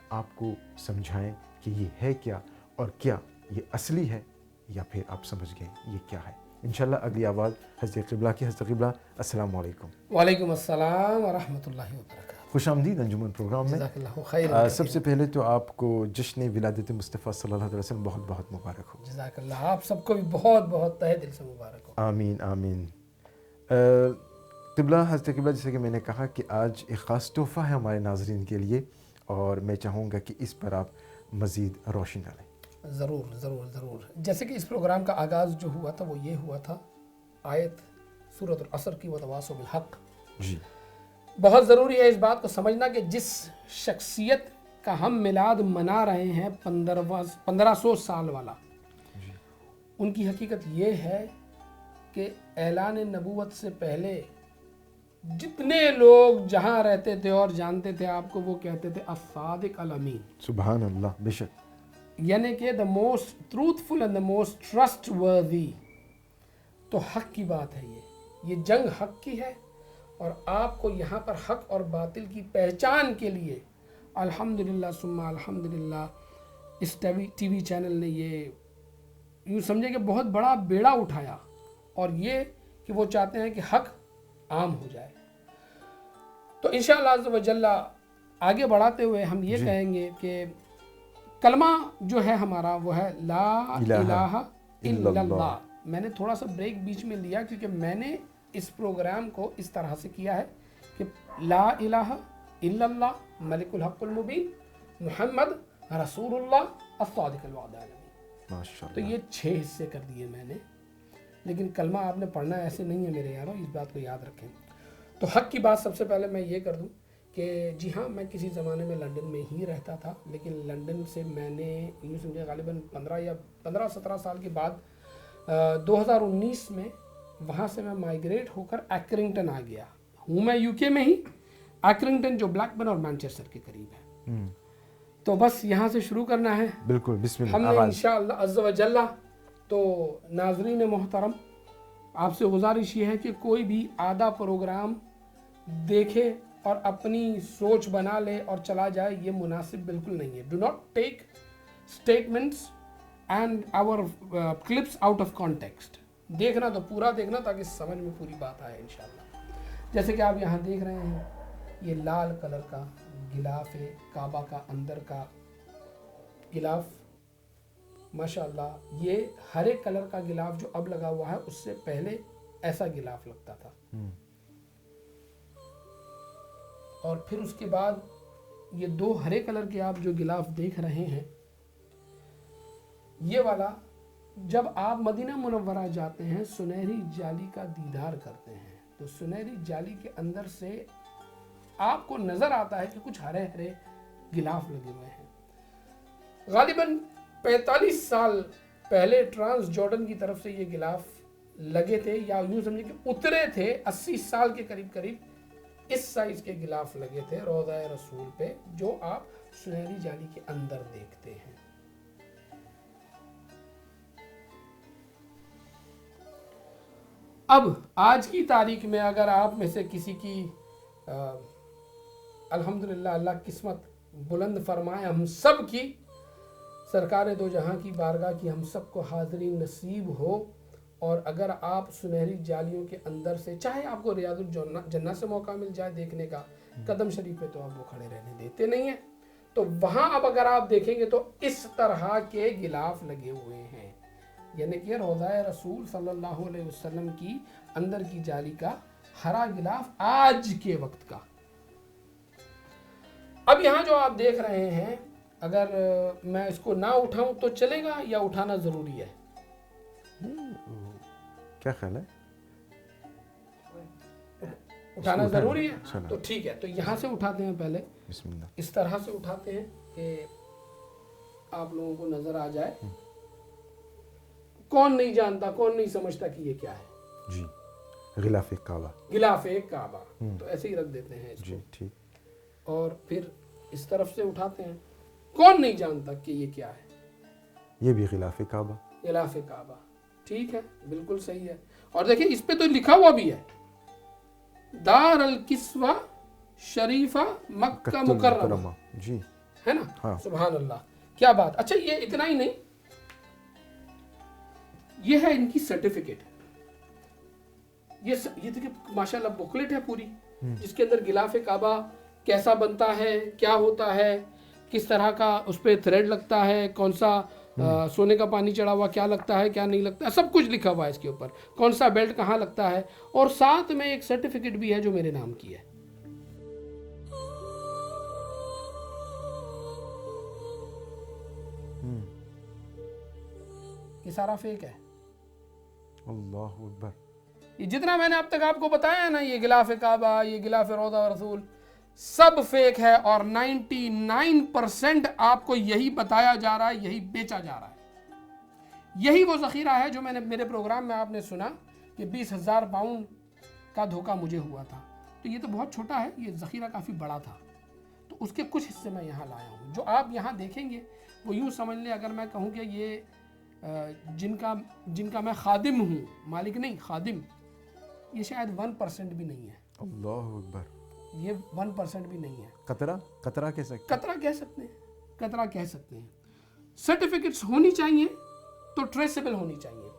آپ کو سمجھائیں کہ یہ ہے کیا، اور کیا یہ اصلی ہے یا پھر آپ سمجھ گئے یہ کیا ہے. انشاءاللہ اگلی آواز حضرت قبلہ کی. حضرت قبلہ السلام علیکم. وعلیکم السلام ورحمۃ اللہ وبرکاتہ. خوش آمدید انجمن پروگرام میں. جزاک اللہ خیر. سب سے پہلے تو آپ کو جشن ولادت مصطفیٰ صلی اللہ علیہ وسلم بہت بہت مبارک ہو. جزاک اللہ، آپ سب کو بھی بہت بہت تہہ دل سے مبارک ہو. آمین آمین. قبلہ، حضرت قبلہ، جیسے کہ میں نے کہا کہ آج ایک خاص تحفہ ہے ہمارے ناظرین کے لیے، اور میں چاہوں گا کہ اس پر آپ مزید روشنی ڈالیں. ضرور. جیسے کہ اس پروگرام کا آغاز جو ہوا تھا وہ یہ ہوا تھا آیت سورۃ العصر کی، وتواصوا بالحق. جی، بہت ضروری ہے اس بات کو سمجھنا کہ جس شخصیت کا ہم میلاد منا رہے ہیں 1500 سال والا، ان کی حقیقت یہ ہے کہ اعلان نبوت سے پہلے جتنے لوگ جہاں رہتے تھے اور جانتے تھے آپ کو، وہ کہتے تھے الصادق الامین، سبحان اللہ، بے شک، یعنی کہ the most truthful and the most trustworthy. تو حق کی بات ہے، یہ جنگ حق کی ہے، اور آپ کو یہاں پر حق اور باطل کی پہچان کے لیے الحمدللہ ثم الحمدللہ اس ٹی وی چینل نے یہ یوں سمجھے کہ بہت بڑا بیڑا اٹھایا، اور یہ کہ وہ چاہتے ہیں کہ حق عام ہو جائے. تو انشاءاللہ عز و جل آگے بڑھاتے ہوئے ہم یہ کہیں گے کہ کلمہ جو ہے ہمارا وہ ہے لا الہ الا اللہ. میں نے تھوڑا سا بریک بیچ میں لیا کیونکہ میں نے اس پروگرام کو اس طرح سے کیا ہے کہ لا الہ الا اللہ ملک الحق المبین محمد رسول اللہ الصادق الوعد الامین. ماشاء تو یہ 6 حصے کر دیے میں نے، لیکن کلمہ آپ نے پڑھنا ایسے نہیں ہے میرے یاروں، اس بات کو یاد رکھیں. تو حق کی بات سب سے پہلے میں یہ کر دوں کہ جی ہاں، میں کسی زمانے میں لنڈن میں ہی رہتا تھا، لیکن لنڈن سے میں نے یوں سمجھے غالباً 15-17 سال کے بعد 2019 میں وہاں سے میں مائیگریٹ ہو کر ایکرنگٹن آ گیا ہوں. میں یو کے میں ہی، ایکرنگٹن جو بلیک برن اور مانچسٹر کے قریب ہے. تو بس یہاں سے شروع کرنا ہے بالکل، بسم اللہ. ہم نے انشاءاللہ عز و جل. تو ناظرین محترم، آپ سے گزارش یہ ہے کہ کوئی بھی آدھا پروگرام دیکھے اور اپنی سوچ بنا لے اور چلا جائے، یہ مناسب بالکل نہیں ہے. Do not take statements and our clips out of context. دیکھنا تو پورا دیکھنا تاکہ سمجھ میں پوری بات آئے انشاءاللہ. جیسے کہ آپ یہاں دیکھ رہے ہیں، یہ لال کلر کا غلاف ہے، کعبہ کا اندر کا غلاف. ماشاءاللہ یہ ہرے کلر کا غلاف جو اب لگا ہوا ہے، اس سے پہلے ایسا غلاف لگتا تھا. اور پھر اس کے بعد یہ 2 ہرے کلر کے آپ جو غلاف دیکھ رہے ہیں، یہ والا جب آپ مدینہ منورہ جاتے ہیں سنہری جالی کا دیدار کرتے ہیں، تو سنہری جالی کے اندر سے آپ کو نظر آتا ہے کہ کچھ ہرے ہرے غلاف لگے ہوئے ہیں. غالباً 45 سال پہلے ٹرانس جارڈن کی طرف سے یہ غلاف لگے تھے، یا یوں سمجھے کہ اترے تھے. 80 سال کے قریب اس سائز کے غلاف لگے تھے روضہ رسول پہ، جو آپ سنہری جالی کے اندر دیکھتے ہیں. اب آج کی تاریخ میں اگر آپ میں سے کسی کی الحمدللہ اللہ قسمت بلند فرمائے، ہم سب کی سرکار دو جہاں کی بارگاہ کی ہم سب کو حاضری نصیب ہو، اور اگر آپ سنہری جالیوں کے اندر سے، چاہے آپ کو ریاض الجنہ سے موقع مل جائے دیکھنے کا، قدم شریف پہ تو آپ وہ کھڑے رہنے دیتے نہیں ہیں، تو وہاں اب اگر آپ دیکھیں گے تو اس طرح کے غلاف لگے ہوئے ہیں، یعنی کہ روضہ رسول صلی اللہ علیہ وسلم کی اندر کی جالی کا ہرا غلاف آج کے وقت کا. اب یہاں جو آپ دیکھ رہے ہیں، اگر میں اس کو نہ اٹھاؤں تو چلے گا یا اٹھانا ضروری ہے؟ کیا خیال ہے؟ اٹھانا ضروری ہے تو ٹھیک ہے. تو یہاں سے اٹھاتے ہیں پہلے، بسم اللہ. اس طرح سے اٹھاتے ہیں کہ آپ لوگوں کو نظر آ جائے. کون نہیں جانتا، کون نہیں سمجھتا کہ یہ کیا ہے؟ جی، غلاف کعبہ. غلاف کعبہ. تو ایسے ہی رکھ دیتے ہیں اس جی کو، ٹھیک. اور پھر اس طرف سے اٹھاتے ہیں. کون نہیں جانتا کہ یہ کیا ہے؟ یہ بھی غلاف کعبہ. غلاف کعبہ، ٹھیک ہے، بالکل صحیح ہے. اور دیکھیں اس پہ تو لکھا ہوا بھی ہے، دار القصوہ شریفہ مکہ مکرمہ. جی ہے نا؟ ہاں. سبحان اللہ، کیا بات. اچھا یہ اتنا ہی نہیں، یہ ہے ان کی سرٹیفکیٹ. یہ دیکھیں ماشاءاللہ بکلیٹ ہے پوری، جس کے اندر غلاف کعبہ کیسا بنتا ہے، کیا ہوتا ہے، کس طرح کا اس پہ تھریڈ لگتا ہے، کون سا سونے کا پانی چڑھا ہوا کیا لگتا ہے، کیا نہیں لگتا ہے، سب کچھ لکھا ہوا ہے اس کے اوپر. کون سا بیلٹ کہاں لگتا ہے، اور ساتھ میں ایک سرٹیفکیٹ بھی ہے جو میرے نام کی ہے. یہ سارا فیک ہے. اللہ اکبر. یہ جتنا میں نے اب تک آپ کو بتایا ہے نا، یہ غلاف کعبہ، یہ غلاف روضہ رسول، سب فیک ہے، اور 99% آپ کو یہی بتایا جا رہا ہے، یہی بیچا جا رہا ہے. یہی وہ ذخیرہ ہے جو میں نے میرے پروگرام میں آپ نے سنا کہ 20,000 پاؤنڈ کا دھوکہ مجھے ہوا تھا. تو یہ تو بہت چھوٹا ہے, یہ ذخیرہ کافی بڑا تھا. تو اس کے کچھ حصے میں یہاں لایا ہوں. جو آپ یہاں دیکھیں گے وہ یوں سمجھ لیں, اگر میں کہوں کہ یہ جن کا میں خادم ہوں, مالک نہیں خادم, یہ شاید 1% بھی نہیں ہے. اللہ اکبر. یہ 1% بھی نہیں ہے. قطرہ کہہ سکتے قطرہ کہہ سکتے ہیں, قطرہ کہہ سکتے ہیں. سرٹیفکیٹس ہونی چاہیے تو ٹریسیبل ہونی چاہیے.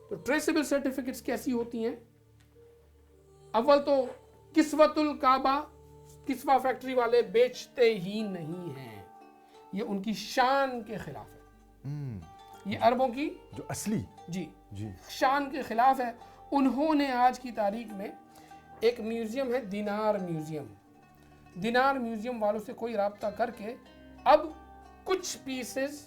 تو ٹریسیبل سرٹیفکیٹس کیسی ہوتی ہیں؟ اول تو کسوت الکعبہ, کسوہ فیکٹری والے بیچتے ہی نہیں ہیں, یہ ان کی شان کے خلاف ہے. یہ عربوں کی جو اصلی جی جی شان کے خلاف ہے. انہوں نے آج کی تاریخ میں ایک میوزیم ہے دینار میوزیم, دینار میوزیم والوں سے کوئی رابطہ کر کے اب کچھ پیسز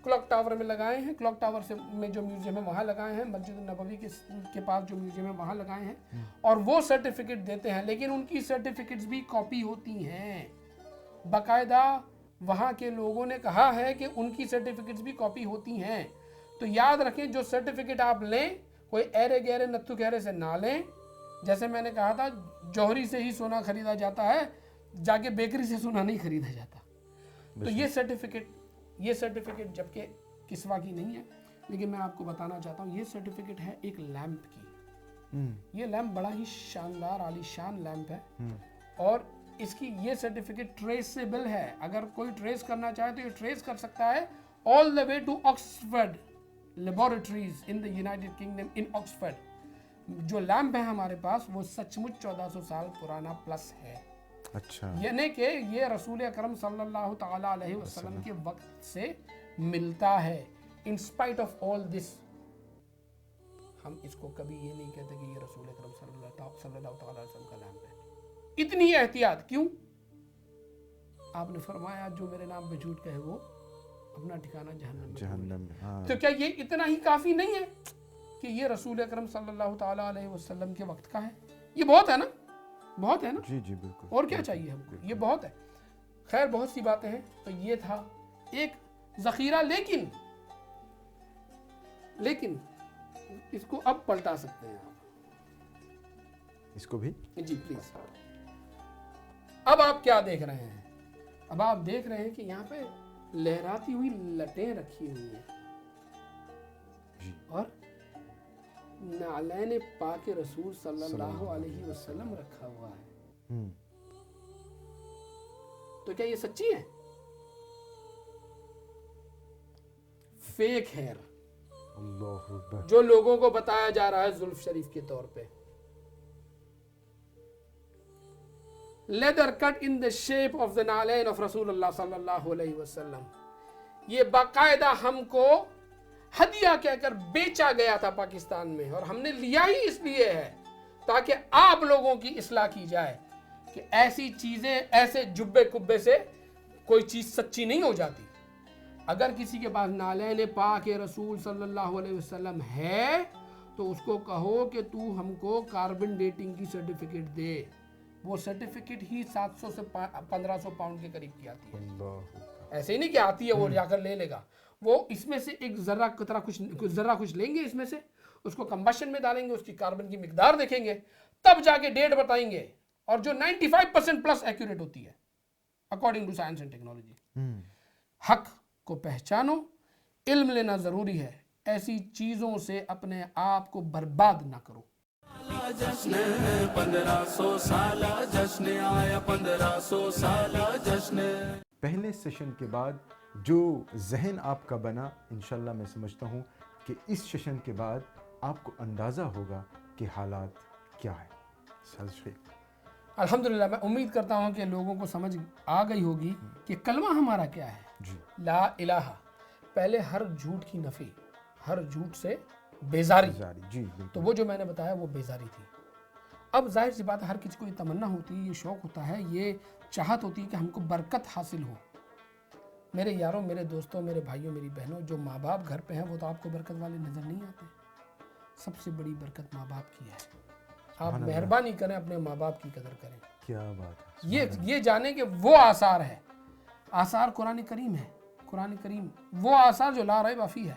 کلاک ٹاور میں لگائے ہیں. کلاک ٹاور سے میں جو میوزیم ہے وہاں لگائے ہیں, مسجد النبوی کے پاس جو میوزیم ہے وہاں لگائے ہیں, اور وہ سرٹیفکیٹ دیتے ہیں. لیکن ان کی سرٹیفکیٹس بھی کاپی ہوتی ہیں. باقاعدہ وہاں کے لوگوں نے کہا ہے کہ ان کی سرٹیفکیٹس بھی کاپی ہوتی ہیں. تو یاد رکھیں, جو سرٹیفکیٹ آپ لیں کوئی ایرے گہرے نتھو گہرے سے نہ لیں. جیسے میں نے کہا تھا, جوہری سے ہی سونا خریدا جاتا ہے, جا کے بیکری سے سونا نہیں خریدا جاتا. تو یہ سرٹیفکیٹ جبکہ کسوہ کی نہیں ہے, لیکن میں آپ کو بتانا چاہتا ہوں یہ سرٹیفکیٹ ہے ایک لیمپ کی. یہ لیمپ بڑا ہی شاندار عالی شان لیمپ ہے, اور اس کی یہ سرٹیفکیٹ ٹریسیبل ہے. اگر کوئی ٹریس کرنا چاہے تو یہ ٹریس کر سکتا ہے all the way to Oxford laboratories in the United kingdom in Oxford. جو لیمپ ہے ہمارے پاس وہ سچ مچ 1400 سال پرانا پلس ہے. اچھا, یعنی کہ یہ رسول اکرم صلی اللہ تعالی علیہ وسلم کے وقت سے ملتا ہے. ان اسپائٹ آف آل دس ہم اس کو کبھی یہ نہیں کہتے کہ یہ رسول اکرم صلی اللہ تعالی علیہ وسلم کا لیمپ ہے. اتنی احتیاط کیوں؟ آپ نے فرمایا جو میرے نام پہ جھوٹ کہے وہ اپنا ٹھکانہ جہنم میں. تو کیا یہ اتنا ہی کافی نہیں ہے کہ یہ رسول اکرم صلی اللہ تعالی علیہ وسلم کے وقت کا ہے؟ یہ بہت ہے نا, بہت ہے نا. جی جی بالکل. اور کیا چاہیے ہم کو, یہ بہت ہے. خیر بہت سی باتیں ہیں. تو یہ تھا ایک ذخیرہ, لیکن اس کو اب پلٹا سکتے ہیں آپ, اس کو بھی جی پلیز. اب آپ کیا دیکھ رہے ہیں؟ اب آپ دیکھ رہے ہیں کہ یہاں پہ لہراتی ہوئی لٹیں رکھی ہوئی ہیں, اور نعلین پاک رسول صلی اللہ علیہ وسلم رکھا ہوا ہے. تو کیا یہ سچی ہے؟ فیک ہے اللہ اکبر. جو لوگوں کو بتایا جا رہا ہے زلف شریف کے طور پہ. Leather cut in the shape of the نعلین آف رسول اللہ صلی اللہ علیہ وسلم. یہ باقاعدہ ہم کو ہدیہ کہہ کر بیچا گیا تھا پاکستان میں, اور ہم نے لیا ہی اس لیے ہے تاکہ آپ لوگوں کی اصلاح کی جائے کہ ایسی چیزیں, ایسے جبے کبے سے کوئی چیز سچی نہیں ہو جاتی. اگر کسی کے پاس نعلین پاک رسول صلی اللہ علیہ وسلم ہے تو اس کو کہو کہ تو ہم کو کاربن ڈیٹنگ کی سرٹیفکیٹ دے. وہ سرٹیفکیٹ ہی 700 سے 1500 پاؤنڈ کے قریب کی آتی ہے. ایسے ہی نہیں کہ آتی ہے وہ جا کر لے لے گا. وہ اس میں سے ایک ذرہ قطرہ کچھ لیں گے, اس میں سے اس کو کمبشن میں ڈالیں گے, اس کی کاربن کی مقدار دیکھیں گے, تب جا کے ڈیٹ بتائیں گے, اور جو 95% پلس ایکوریٹ ہوتی ہے according to science and technology. حق کو پہچانو, علم لینا ضروری ہے, ایسی چیزوں سے اپنے آپ کو برباد نہ کرو. جشن 1500 سالہ جشن آیا, 1500 سالہ جشن. پہلے سیشن کے بعد جو ذہن آپ کا بنا, انشاءاللہ میں سمجھتا ہوں کہ اس سیشن کے بعد آپ کو اندازہ ہوگا کہ حالات کیا ہے. الحمدللہ میں امید کرتا ہوں کہ لوگوں کو سمجھ آ گئی ہوگی کہ کلمہ ہمارا کیا ہے. جی, لا الہ. پہلے ہر جھوٹ کی نفی, ہر جھوٹ سے بیزاری. جی تو وہ جو میں نے بتایا وہ بیزاری تھی. اب ظاہر سی بات ہے, ہر کسی کو یہ تمنا ہوتی ہے, یہ شوق ہوتا ہے, یہ چاہت ہوتی ہے کہ ہم کو برکت حاصل ہو. میرے یاروں, میرے دوستوں, میرے بھائیوں, میری بہنوں, جو ماں باپ گھر پہ ہیں وہ تو آپ کو برکت والے نظر نہیں آتے. سب سے بڑی برکت ماں باپ کی ہے. آپ مہربانی کریں, اپنے ماں باپ کی قدر کریں. کیا بات ہے. یہ جانیں کہ وہ آثار ہے, آثار قرآن کریم ہے. قرآن کریم وہ آثار جو لا رہے وافی ہے.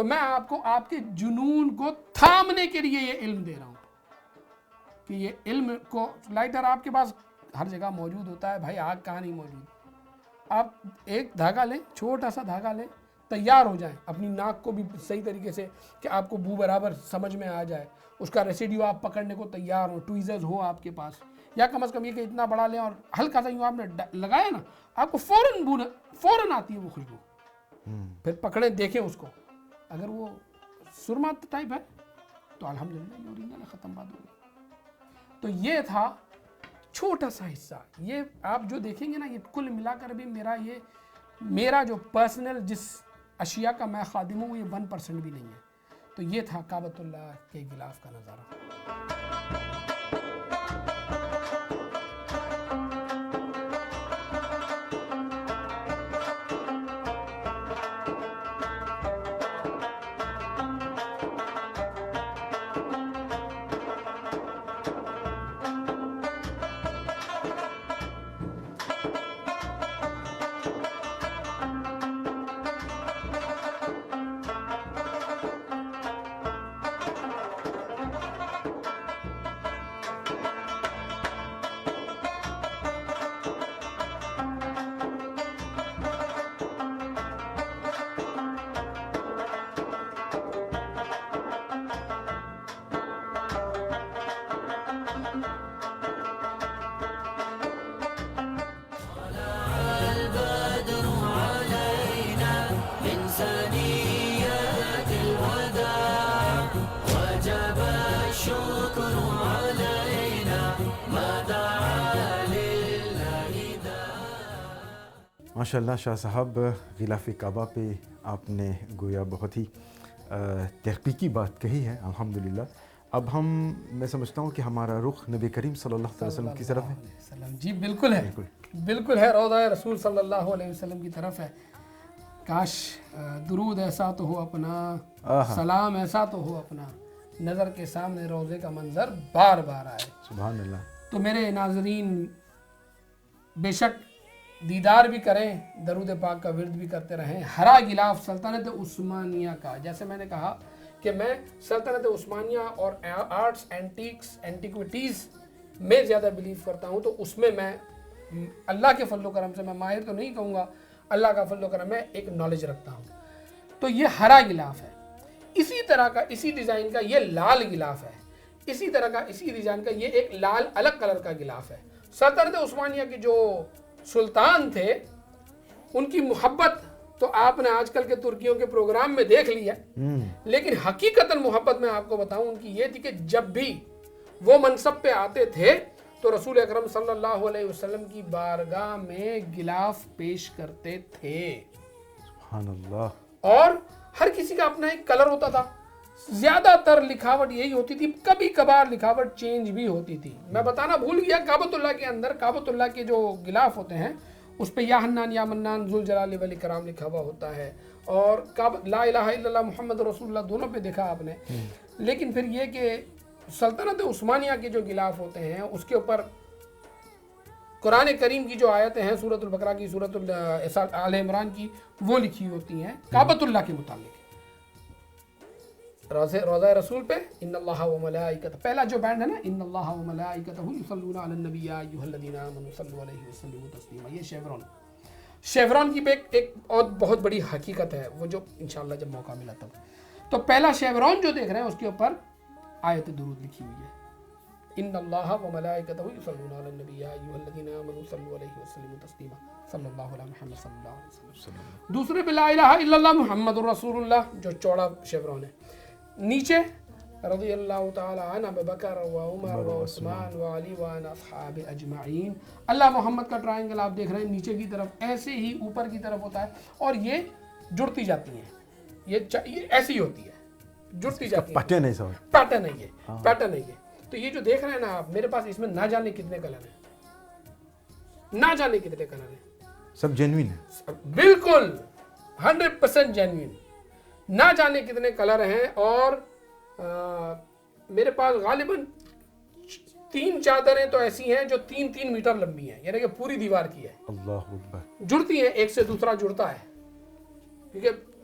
تو میں آپ کو آپ کے جنون کو تھامنے کے لیے یہ علم دے رہا ہوں کہ یہ علم کو لائٹر آپ کے پاس ہر جگہ موجود ہوتا ہے بھائی، آگ کہاں نہیں موجود. آپ ایک دھاگا لیں، چھوٹا سا دھاگا لیں، تیار ہو جائیں اپنی ناک کو بھی صحیح طریقے سے کہ آپ کو بو برابر سمجھ میں آ جائے، اس کا ریسیڈیو آپ پکڑنے کو تیار ہو، ٹویزرز ہو آپ کے پاس، یا کم از کم یہ کہ اتنا بڑا لیں اور ہلکا سا یوں آپ نے لگایا نا، آپ کو فوراً آتی ہے وہ خوشبو. پھر پکڑیں، دیکھیں اس کو، اگر وہ سرما ٹائپ ہے تو الحمدللہ یہ اوریجنل ختم بات ہوگی. تو یہ تھا چھوٹا سا حصہ. یہ آپ جو دیکھیں گے نا، یہ کل ملا کر بھی میرا جو پرسنل جس اشیاء کا میں خادم ہوں، یہ 1% بھی نہیں ہے. تو یہ تھا کعبۃ اللہ کے غلاف کا نظارہ. ماشاءاللہ شاہ صاحب، غلاف کعبہ پہ آپ نے گویا بہت ہی تحقیقی بات کہی ہے الحمدللہ. اب میں سمجھتا ہوں کہ ہمارا رخ نبی کریم صلی اللہ علیہ وسلم کی طرف ہے. جی بالکل ہے، بالکل ہے، روضہ رسول صلی اللہ علیہ وسلم کی طرف ہے. کاش درود ایسا تو ہو اپنا، سلام ایسا تو ہو اپنا، نظر کے سامنے روضے کا منظر بار بار آئے. سبحان اللہ. تو میرے ناظرین بے شک دیدار بھی کریں، درود پاک کا ورد بھی کرتے رہیں. ہرا غلاف سلطنت عثمانیہ کا، جیسے میں نے کہا کہ میں سلطنت عثمانیہ اور آرٹس اینٹیکویٹیز میں زیادہ بلیو کرتا ہوں. تو اس میں اللہ کے فضل و کرم سے، میں ماہر تو نہیں کہوں گا، اللہ کا فضل و کرم میں ایک نالج رکھتا ہوں. تو یہ ہرا غلاف ہے. اسی طرح کا، اسی ڈیزائن کا یہ لال غلاف ہے. اسی طرح کا، اسی ڈیزائن کا یہ ایک لال الگ کلر کا غلاف ہے. سلطنت عثمانیہ کے جو سلطان تھے، ان کی محبت تو آپ نے آج کل کے ترکیوں کے پروگرام میں دیکھ لیا، لیکن حقیقتاً محبت میں آپ کو بتاؤں ان کی یہ تھی کہ جب بھی وہ منصب پہ آتے تھے تو رسول اکرم صلی اللہ علیہ وسلم کی بارگاہ میں غلاف پیش کرتے تھے. سبحان اللہ. اور ہر کسی کا اپنا ایک کلر ہوتا تھا. زیادہ تر لکھاوٹ یہی ہوتی تھی، کبھی کبھار لکھاوٹ چینج بھی ہوتی تھی. میں بتانا بھول گیا، کعبۃ اللہ کے اندر کعبۃ اللہ کے جو غلاف ہوتے ہیں اس پہ یا حنان یا منان ذوالجلال والاکرام لکھا ہوا ہوتا ہے، اور لا الہ الا اللہ محمد رسول اللہ دونوں پہ دیکھا آپ نے. لیکن پھر یہ کہ سلطنت عثمانیہ کے جو غلاف ہوتے ہیں اس کے اوپر قرآن کریم کی جو آیتیں ہیں، سورۃ البقرہ کی، سورۃ آل عمران کی، وہ لکھی ہوتی ہیں کعبۃ اللہ کے متعلق. روضہ رسول پہ ان اللہ و ملائکتہ، پہلا جو بینڈ ہے نا، ان اللہ و ملائکتہ یصلون علی النبی یا ایھا الذین آمنوا صلوا علیہ وسلموا تسلیما. یہ شیورون کی ایک اور بہت بڑی حقیقت ہے، وہ جو انشاءاللہ جب موقع ملا تب. تو پہلا شیورون جو دیکھ رہے ہیں اس کے اوپر آیت درود لکھی ہوئی ہے، ان اللہ و ملائکتہ یصلون علی النبی یا ایھا الذین آمنوا صلوا علیہ وسلموا تسلیما صلی اللہ علیہ محمد صلی اللہ علیہ وسلم. دوسرے پہ لا الہ الا اللہ محمد الرسول اللہ، جو چوڑا شیورون ہے. نیچے رضی اللہ تعالی عنہ ابو بکر و عمر و عثمان و علی و عن اصحاب اجمعین. اللہ محمد کا ٹرائنگل آپ دیکھ رہے ہیں نیچے کی طرف ایسے ہی اوپر کی طرف ہوتا ہے، اور یہ جڑتی جاتی ہیں، یہ ایسی ہوتی ہے، جڑتی جاتی ہیں. پیٹرن ہے سر، پیٹرن ہے یہ، پیٹرن ہے یہ. تو یہ جو دیکھ رہے ہیں نا آپ، میرے پاس اس میں نہ جانے کتنے کلر ہیں، نہ جانے کتنے کلر ہیں. سب جینوین ہے، بالکل 100% جینوین. نہ جانے کتنے کلر ہیں. اور میرے پاس غالباً 3 چادریں تو ایسی ہیں جو 3 میٹر لمبی ہیں، یعنی کہ پوری دیوار کی ہے. اللہ اکبر. جڑتی ہیں، ایک سے دوسرا جڑتا ہے، کیونکہ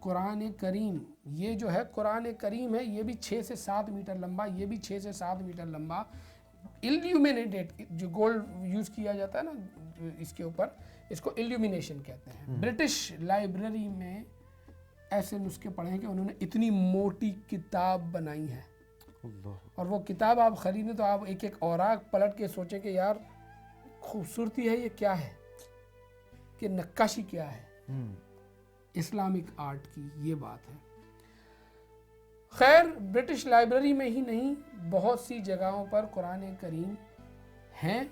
قرآن کریم یہ جو ہے قرآن کریم ہے، یہ بھی 6 سے 7 میٹر لمبا، یہ بھی 6 سے 7 میٹر لمبا، ایلومینیٹڈ جو گولڈ یوز کیا جاتا ہے نا اس کے اوپر، اس کو ایلومینیشن کہتے ہیں۔ برٹش لائبریری میں ایسے نسخے پڑھے ہیں کہ انہوں نے اتنی موٹی کتاب بنائی ہے، اور وہ کتاب آپ خریدیں تو آپ ایک ایک اوراق پلٹ کے سوچیں کہ یار خوبصورتی ہے یہ کیا ہے، کہ نقاشی کیا ہے، اسلامک آرٹ کی یہ بات ہے۔ خیر برٹش لائبریری میں ہی نہیں، بہت سی جگہوں پر قرآن کریم ہیں۔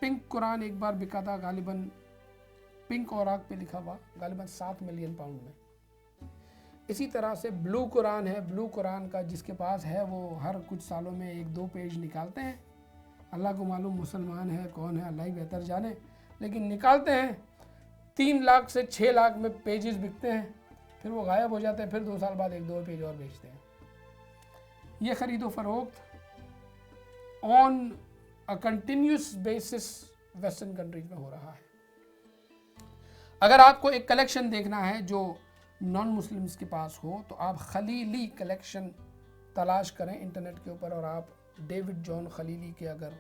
پنک قرآن ایک بار بکا تھا، غالباً پنک اوراق پہ لکھا ہوا، غالباً 7 ملین پاؤنڈ میں۔ اسی طرح سے بلو قرآن ہے، بلو قرآن کا جس کے پاس ہے وہ ہر کچھ سالوں میں 1-2 پیج نکالتے ہیں، اللہ کو معلوم مسلمان ہے کون ہے، اللہ ہی بہتر جانے، لیکن نکالتے ہیں، 3 لاکھ سے 6 لاکھ میں پیجز بکتے ہیں، پھر وہ غائب ہو جاتے ہیں، پھر 2 سال بعد 1-2 پیج اور بیچتے ہیں۔ یہ خرید و فروخت on a continuous basis western countries میں ہو رہا ہے۔ اگر آپ کو ایک کلیکشن دیکھنا ہے جو نان مسلمز کے پاس ہو تو آپ خلیلی کلیکشن تلاش کریں انٹرنیٹ کے اوپر، اور آپ ڈیوڈ جان خلیلی کے اگر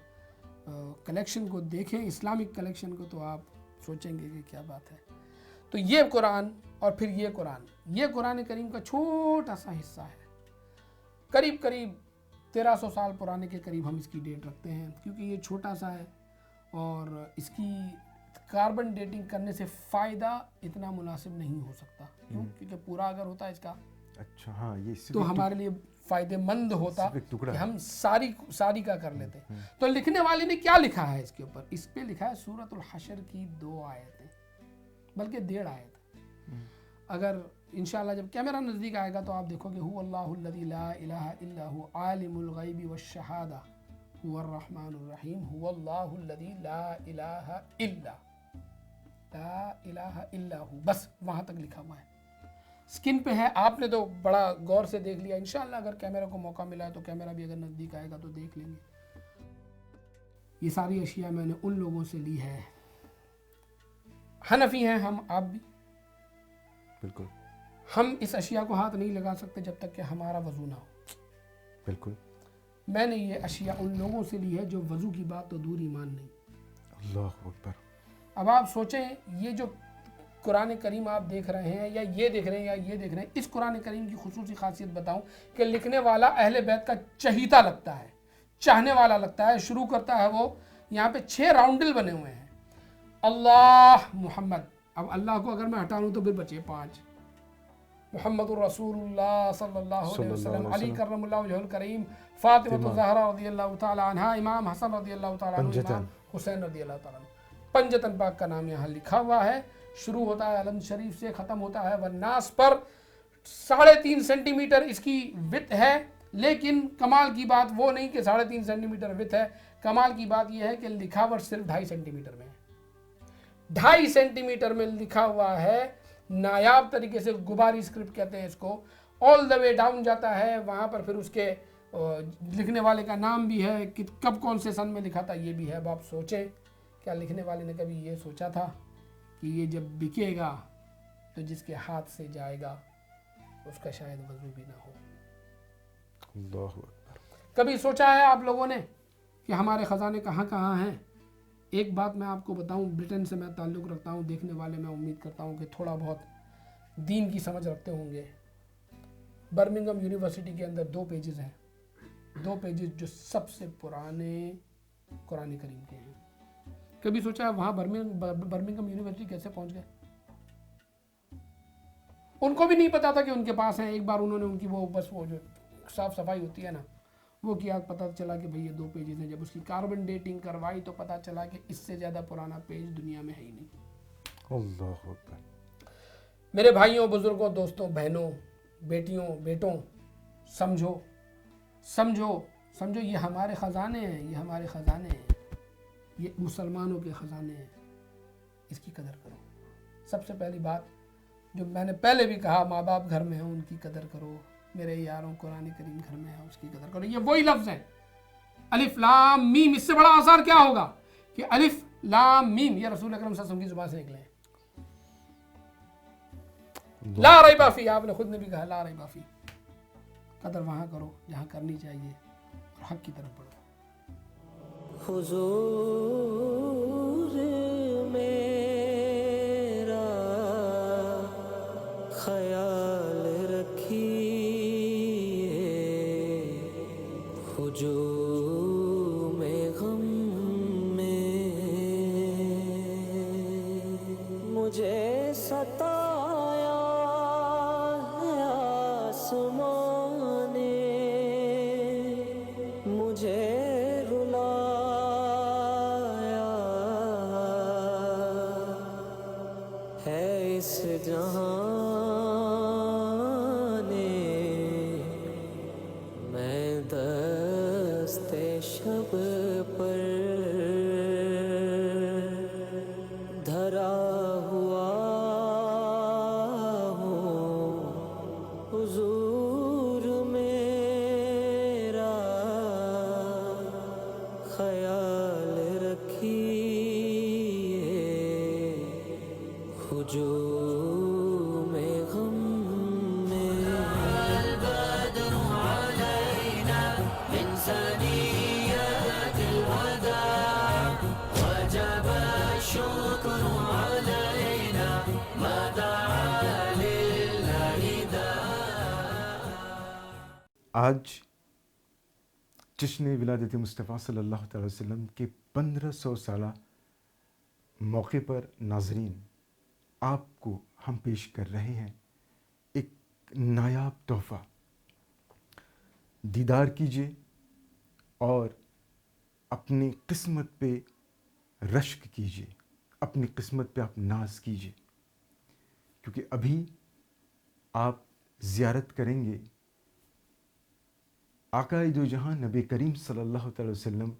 کلیکشن کو دیکھیں، اسلامک کلیکشن کو، تو آپ سوچیں گے کہ کیا بات ہے۔ تو یہ قرآن اور پھر یہ قرآن کریم کا چھوٹا سا حصہ ہے، قریب 1300 سال پرانے کے قریب ہم اس کی ڈیٹ رکھتے ہیں، کیونکہ یہ چھوٹا سا ہے اور اس کی کاربن ڈیٹنگ کرنے سے فائدہ اتنا مناسب نہیں ہو سکتا، کیوں؟ کیونکہ پورا اگر ہوتا اس کا اچھا ہاں یہ تو ہمارے لیے فائدہ مند ہوتا کہ ہم ساری کا کر لیتے۔ تو لکھنے والے نے کیا لکھا ہے اس کے اوپر؟ اس پہ لکھا ہے سورۃ الحشر کی 2 آیتیں، بلکہ 1.5 آیت۔ اگر انشاءاللہ جب کیمرہ نزدیک آئے گا تو آپ دیکھو گے هو اللہ الذی لا الہ الا هو عالم الغیب والشہادہ هو الرحمن الرحیم هو اللہ الذی لا الہ الا هو، بس وہاں تک لکھا ہوا ہے، سکن پہ ہے۔ آپ نے تو بڑا غور سے دیکھ لیا، انشاءاللہ اگر کیمرہ کو موقع ملا ہے تو کیمرہ بھی اگر نزدیک آئے گا تو دیکھ لیں گے۔ یہ ساری اشیاء میں نے ان لوگوں سے لی ہے، حنفی ہیں ہم، آپ بھی، بالکل ہم اس اشیاء کو ہاتھ نہیں لگا سکتے جب تک کہ ہمارا وضو نہ ہو۔ بالکل میں نے یہ اشیاء ان لوگوں سے لی ہے جو وضو کی بات تو دور ایمان نہیں۔ اللہ اکبر۔ اب آپ سوچیں یہ جو قرآن کریم آپ دیکھ رہے ہیں یا یہ دیکھ رہے ہیں یا یہ دیکھ رہے ہیں، اس قرآن کریم کی خصوصی خاصیت بتاؤں کہ لکھنے والا اہل بیت کا چہیتا لگتا ہے، چاہنے والا لگتا ہے۔ شروع کرتا ہے وہ، یہاں پہ 6 راؤنڈل بنے ہوئے ہیں، اللہ محمد، اب اللہ کو اگر میں ہٹا لوں تو پھر بچے 5، محمد الرسول اللہ صلی اللہ علیہ وسلم، علی کرم اللہ وجہہ الکریم، فاطمہ الزہرا رضی اللہ تعالی عنہا، امام حسن رضی اللہ تعالی عنہ، امام حسین رضی اللہ تعالی عنہ۔ پنجتن پاک کا نام یہاں لکھا ہوا ہے، شروع ہوتا ہے علم شریف سے، ختم ہوتا ہے والناس پر۔ 3.5 سینٹی میٹر اس کی وڈتھ ہے، لیکن کمال کی بات وہ نہیں کہ 3.5 سینٹی میٹر وڈتھ ہے، کمال کی بات یہ ہے کہ لکھاوٹ صرف 2.5 سینٹی میٹر میں ہے۔ 2.5 سینٹی میٹر میں لکھا ہوا ہے، نایاب طریقے سے غباری اسکرپٹ کہتے ہیں اس کو، آل دا وے ڈاؤن جاتا ہے، وہاں پر پھر اس کے لکھنے والے کا نام بھی ہے، کب کون سے سن میں لکھا تھا یہ بھی ہے۔ اب آپ سوچیں کیا لکھنے والے نے کبھی یہ سوچا تھا کہ یہ جب بکے گا تو جس کے ہاتھ سے جائے گا اس کا شاید وضو بھی نہ ہو۔ اللہ اکبر۔ کبھی سوچا ہے آپ لوگوں نے کہ ہمارے خزانے کہاں کہاں ہیں؟ ایک بات میں آپ کو بتاؤں، برٹن سے میں تعلق رکھتا ہوں، دیکھنے والے میں امید کرتا ہوں کہ تھوڑا بہت دین کی سمجھ رکھتے ہوں گے۔ برمنگھم یونیورسٹی کے اندر 2 پیجز ہیں، 2 پیجز جو سب سے پرانے قرآن کریم کے ہیں۔ کبھی سوچا ہے وہاں برمنگھم یونیورسٹی کیسے پہنچ گئے؟ ان کو بھی نہیں پتا تھا کہ ان کے پاس ہیں۔ ایک بار انہوں نے ان کی وہ بس وہ جو صاف صفائی ہوتی ہے نا وہ کیا، پتہ چلا کہ بھئی یہ 2 پیجز ہیں۔ جب اس کی کاربن ڈیٹنگ کروائی تو پتہ چلا کہ اس سے زیادہ پرانا پیج دنیا میں ہے ہی نہیں۔ اللہ اکبر۔ میرے بھائیوں، بزرگوں، دوستوں، بہنوں، بیٹیوں، بیٹوں، سمجھو یہ ہمارے خزانے ہیں، یہ ہمارے خزانے ہیں، یہ مسلمانوں کے خزانے ہیں، اس کی قدر کرو۔ سب سے پہلی بات جو میں نے پہلے بھی کہا، ماں باپ گھر میں ہیں ان کی قدر کرو، میرے یاروں قرآن کریم گھر میں ہے اس کی قدر کرو۔ یہ وہی لفظ ہیں الف لام میم، اس سے بڑا آثار کیا ہوگا کہ الف لام میم یہ رسول اکرم صلی اللہ علیہ وسلم کی زبان سے نکلے ہیں۔ لا ریب فی، آپ نے خود نے بھی کہا لا ریب فی، قدر وہاں کرو جہاں کرنی چاہیے اور حق کی طرف بڑھو. حضور میرا خیال رکھیے، ہجوم غم میں مجھے ستایا ہے آسمان نے، مجھے ہے اس جہان نے، میں دست شب پر دھرا ہوا ہوں، حضور میرا خیال رکھیے، ہجوم غم میں. البدر علینا من ثنیات الوداع، وجب الشکر علینا ما دعا للہ داع. آج جشن ولادت مصطفیٰ صلی اللہ تعالی وسلم کے 1500 سالہ موقع پر ناظرین آپ کو ہم پیش کر رہے ہیں ایک نایاب تحفہ. دیدار کیجیے اور اپنی قسمت پہ رشک کیجیے، اپنی قسمت پہ آپ ناز کیجیے، کیونکہ ابھی آپ زیارت کریں گے آقا دو جہاں نبی کریم صلی اللہ تعالی وسلم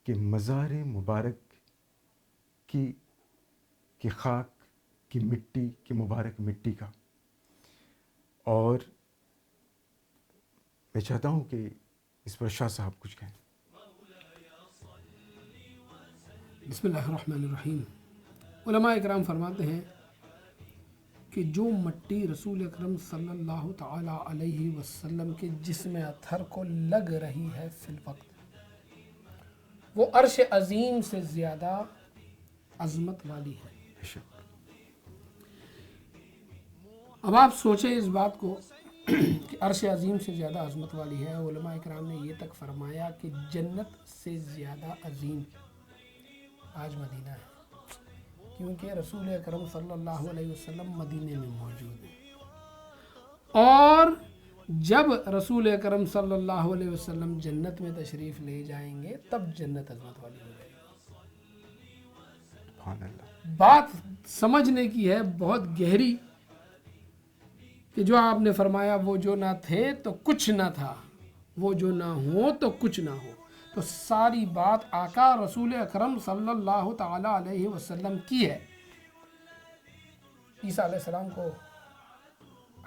کے مزار مبارک کی خاک کی مٹی کی مبارک مٹی کا. اور میں چاہتا ہوں کہ اس پر شاہ صاحب کچھ کہیں. بسم اللہ الرحمن الرحیم. علماء اکرام فرماتے ہیں کہ جو مٹی رسول اکرم صلی اللہ تعالی علیہ وسلم کے جسم اطہر کو لگ رہی ہے فی الوقت، وہ عرش عظیم سے زیادہ عظمت والی ہے. بے شک. اب آپ سوچیں اس بات کو کہ عرش عظیم سے زیادہ عظمت والی ہے. علماء اکرام نے یہ تک فرمایا کہ جنت سے زیادہ عظیم آج مدینہ ہے، کیونکہ رسول اکرم صلی اللہ علیہ وسلم مدینے میں موجود ہیں، اور جب رسول اکرم صلی اللہ علیہ وسلم جنت میں تشریف لے جائیں گے تب جنت عظمت والی ہو جائے گی. سبحان اللہ. بات سمجھنے کی ہے بہت گہری، کہ جو آپ نے فرمایا وہ جو نہ تھے تو کچھ نہ تھا، وہ جو نہ ہو تو کچھ نہ ہو. تو ساری بات آقا رسول اکرم صلی اللہ تعالی علیہ وسلم کی ہے. عیسیٰ علیہ السلام کو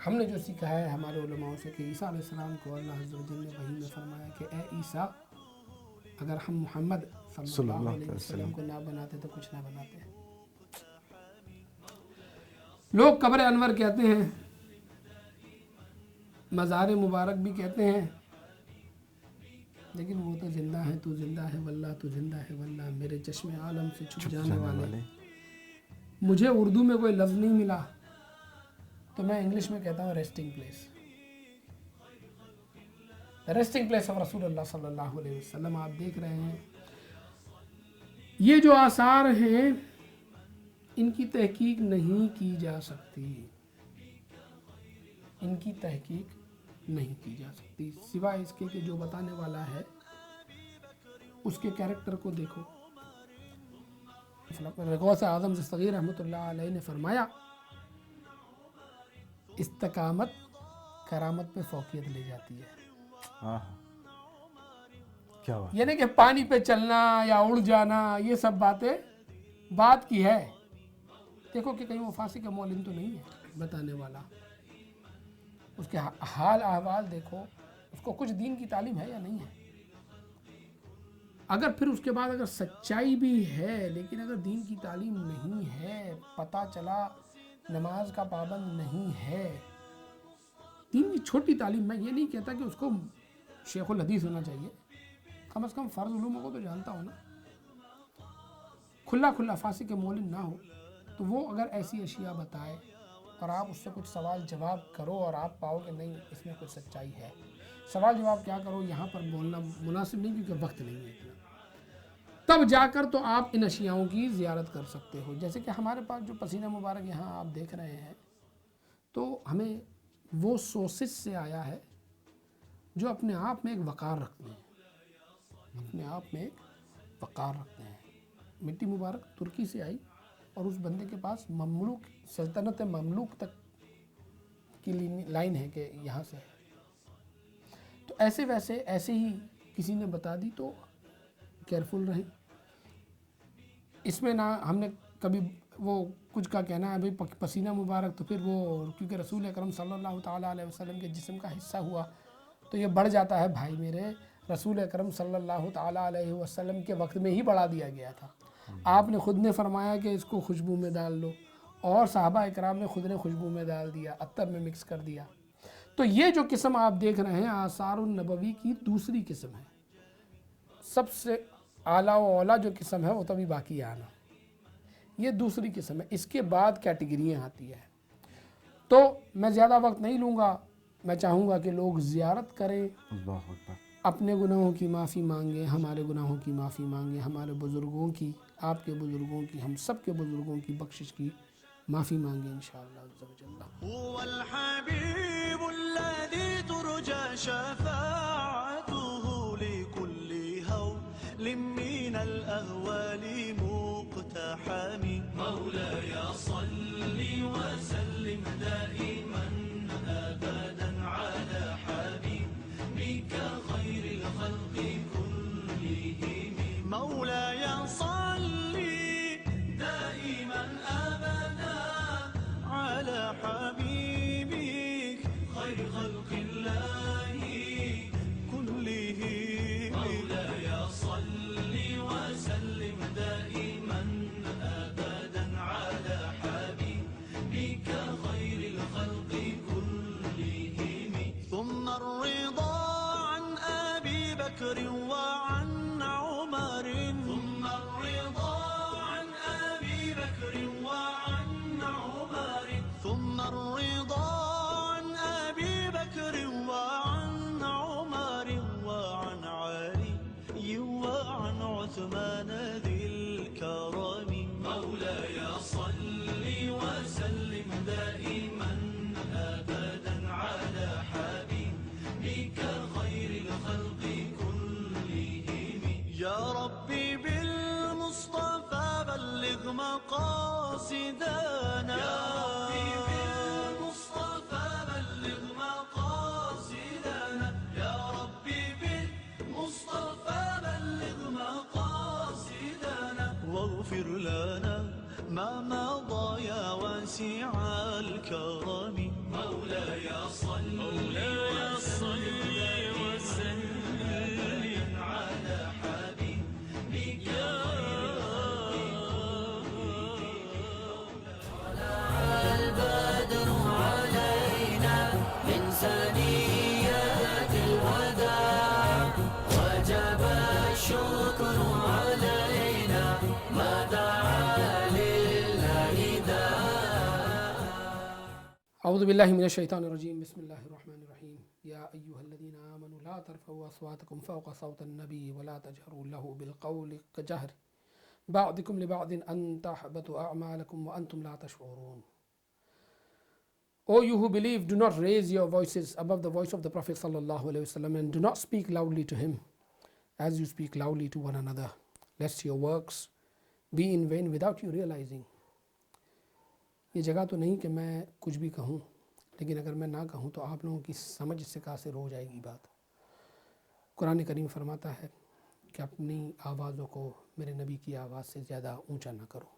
ہم نے جو سیکھا ہے ہمارے علماء سے کہ عیسیٰ علیہ السلام کو اللہ عز و جل نے وحی میں فرمایا کہ اے عیسیٰ، اگر ہم محمد صلی اللہ علیہ وسلم کو نہ بناتے تو کچھ نہ بناتے. لوگ قبر انور کہتے ہیں، مزار مبارک بھی کہتے ہیں، لیکن وہ تو زندہ ہے، تو زندہ ہے واللہ، تو زندہ ہے واللہ، میرے چشم عالم سے چھپ جانے والے. مجھے اردو میں کوئی لفظ نہیں ملا تو میں انگلش میں کہتا ہوں resting place. Resting place of رسول اللہ صلی اللہ علیہ وسلم. آپ دیکھ رہے ہیں یہ جو آثار ہیں ان کی تحقیق نہیں کی جا سکتی، ان کی تحقیق نہیں کی جا سکتی سوائے اس کے کہ جو بتانے والا ہے اس کے کیریکٹر کو دیکھو. غوث اعظم دستگیر رحمۃ اللہ علیہ نے فرمایا استقامت کرامت پہ فوقیت لے جاتی ہے. کیا بات. یعنی کہ پانی پہ چلنا یا اڑ جانا یہ سب باتیں بات کی ہے. دیکھو کہ کہیں وہ فارسی کا معلم تو نہیں ہے بتانے والا، اس کے حال احوال دیکھو، اس کو کچھ دین کی تعلیم ہے یا نہیں ہے. اگر پھر اس کے بعد اگر سچائی بھی ہے لیکن اگر دین کی تعلیم نہیں ہے، پتہ چلا نماز کا پابند نہیں ہے. دین کی چھوٹی تعلیم، میں یہ نہیں کہتا کہ اس کو شیخ الحدیث ہونا چاہیے، کم از کم فرض علوموں کو تو جانتا ہو نا. کھلا فاسق مولن نہ ہو تو وہ اگر ایسی اشیاء بتائے اور آپ اس سے کچھ سوال جواب کرو اور آپ پاؤ کہ نہیں اس میں کچھ سچائی ہے. سوال جواب کیا کرو، یہاں پر بولنا مناسب نہیں کیونکہ وقت نہیں ہے اتنا. تب جا کر تو آپ ان اشیاؤں کی زیارت کر سکتے ہو. جیسے کہ ہمارے پاس جو پسینہ مبارک یہاں آپ دیکھ رہے ہیں، تو ہمیں وہ سورسز سے آیا ہے جو اپنے آپ میں ایک وقار رکھتے ہیں، اپنے آپ میں ایک وقار رکھتے ہیں. مٹی مبارک ترکی سے آئی اور اس بندے کے پاس مملوک سلطنت مملوک تک کی لائن ہے کہ یہاں سے ہے. تو ایسے ہی کسی نے بتا دی تو کیئرفل رہیں. اس میں نہ ہم نے کبھی وہ کچھ کا کہنا ہے بھئی پسینہ مبارک، تو پھر وہ کیونکہ رسول اکرم صلی اللہ تعالیٰ علیہ وسلم کے جسم کا حصہ ہوا تو یہ بڑھ جاتا ہے. بھائی میرے، رسول اکرم صلی اللہ تعالیٰ علیہ وسلم کے وقت میں ہی بڑھا دیا گیا تھا. آپ نے خود نے فرمایا کہ اس کو خوشبو میں ڈال لو، اور صحابہ اکرام نے خود نے خوشبو میں ڈال دیا، عطر میں مکس کر دیا. تو یہ جو قسم آپ دیکھ رہے ہیں آثار النبوی کی دوسری قسم ہے. سب سے اعلیٰ و اولیٰ جو قسم ہے وہ تبھی باقی آنا، یہ دوسری قسم ہے. اس کے بعد کیٹیگریاں آتی ہیں. تو میں زیادہ وقت نہیں لوں گا، میں چاہوں گا کہ لوگ زیارت کریں، اللہ اکبر. اپنے گناہوں کی معافی مانگیں، ہمارے گناہوں کی معافی مانگیں، ہمارے بزرگوں کی، آپ کے بزرگوں کی، ہم سب کے بزرگوں کی بخشش کی معافی مانگیں انشاءاللہ عز و جل. هو الحبيب الذي ترجى شفاعته لكل هول من الأهوال مقتحم. مولاي صل وسلم دائما أبدا على حبيبك خير الخلق كلهم. مولاي صل دائما أبدا على حبيبك خير خلق الله كلهم. مولاي صل وسلم دائما أبدا على حبيبك خير الخلق كلهم. ثم الرضا عن أبي بكر وعن عمر. ثم الرضا عن أبي بكر وعن عمر. ثم الرضا عن أبي بكر وعن عمر وعن علي وعن عثمان ذي الكرم. مولاي صل وسلم دائما أبدا على حبيبك خير الخلق كلهم. يا ربي بالمصطفى بلغ مقاصدنا. يا ربي بالمصطفى بلغ مقاصدنا. يا ربي بالمصطفى بلغ مقاصدنا. واغفر لنا ما مضى يا واسع الكرم. مولاي صل وسلم على حبيبك البدر علينا من ثنيات الوداع وجب الشكر علينا ما دعا لله داع. اعوذ باللہ من الشیطان الرجیم. بسم اللہ الرحمن الرحیم. یا ایہا الذین آمنوا لا ترفعوا اصواتکم فوق صوت النبی ولا تجهروا له بالقول كجهر بعضكم لبعض ان تحبط اعمالکم وانتم لا تشعرون. O you who believe, do not raise your voices above the voice of the Prophet sallallahu alaihi wasallam, and do not speak loudly to him as you speak loudly to one another, lest your works be in vain without you realizing. یہ جگہ تو نہیں کہ میں کچھ بھی کہوں، لیکن اگر میں نہ کہوں تو آپ لوگوں کی سمجھ سے قاصر ہو جائے گی بات. قرآن کریم فرماتا ہے کہ اپنی آوازوں کو میرے نبی کی آواز سے زیادہ اونچا نہ کرو.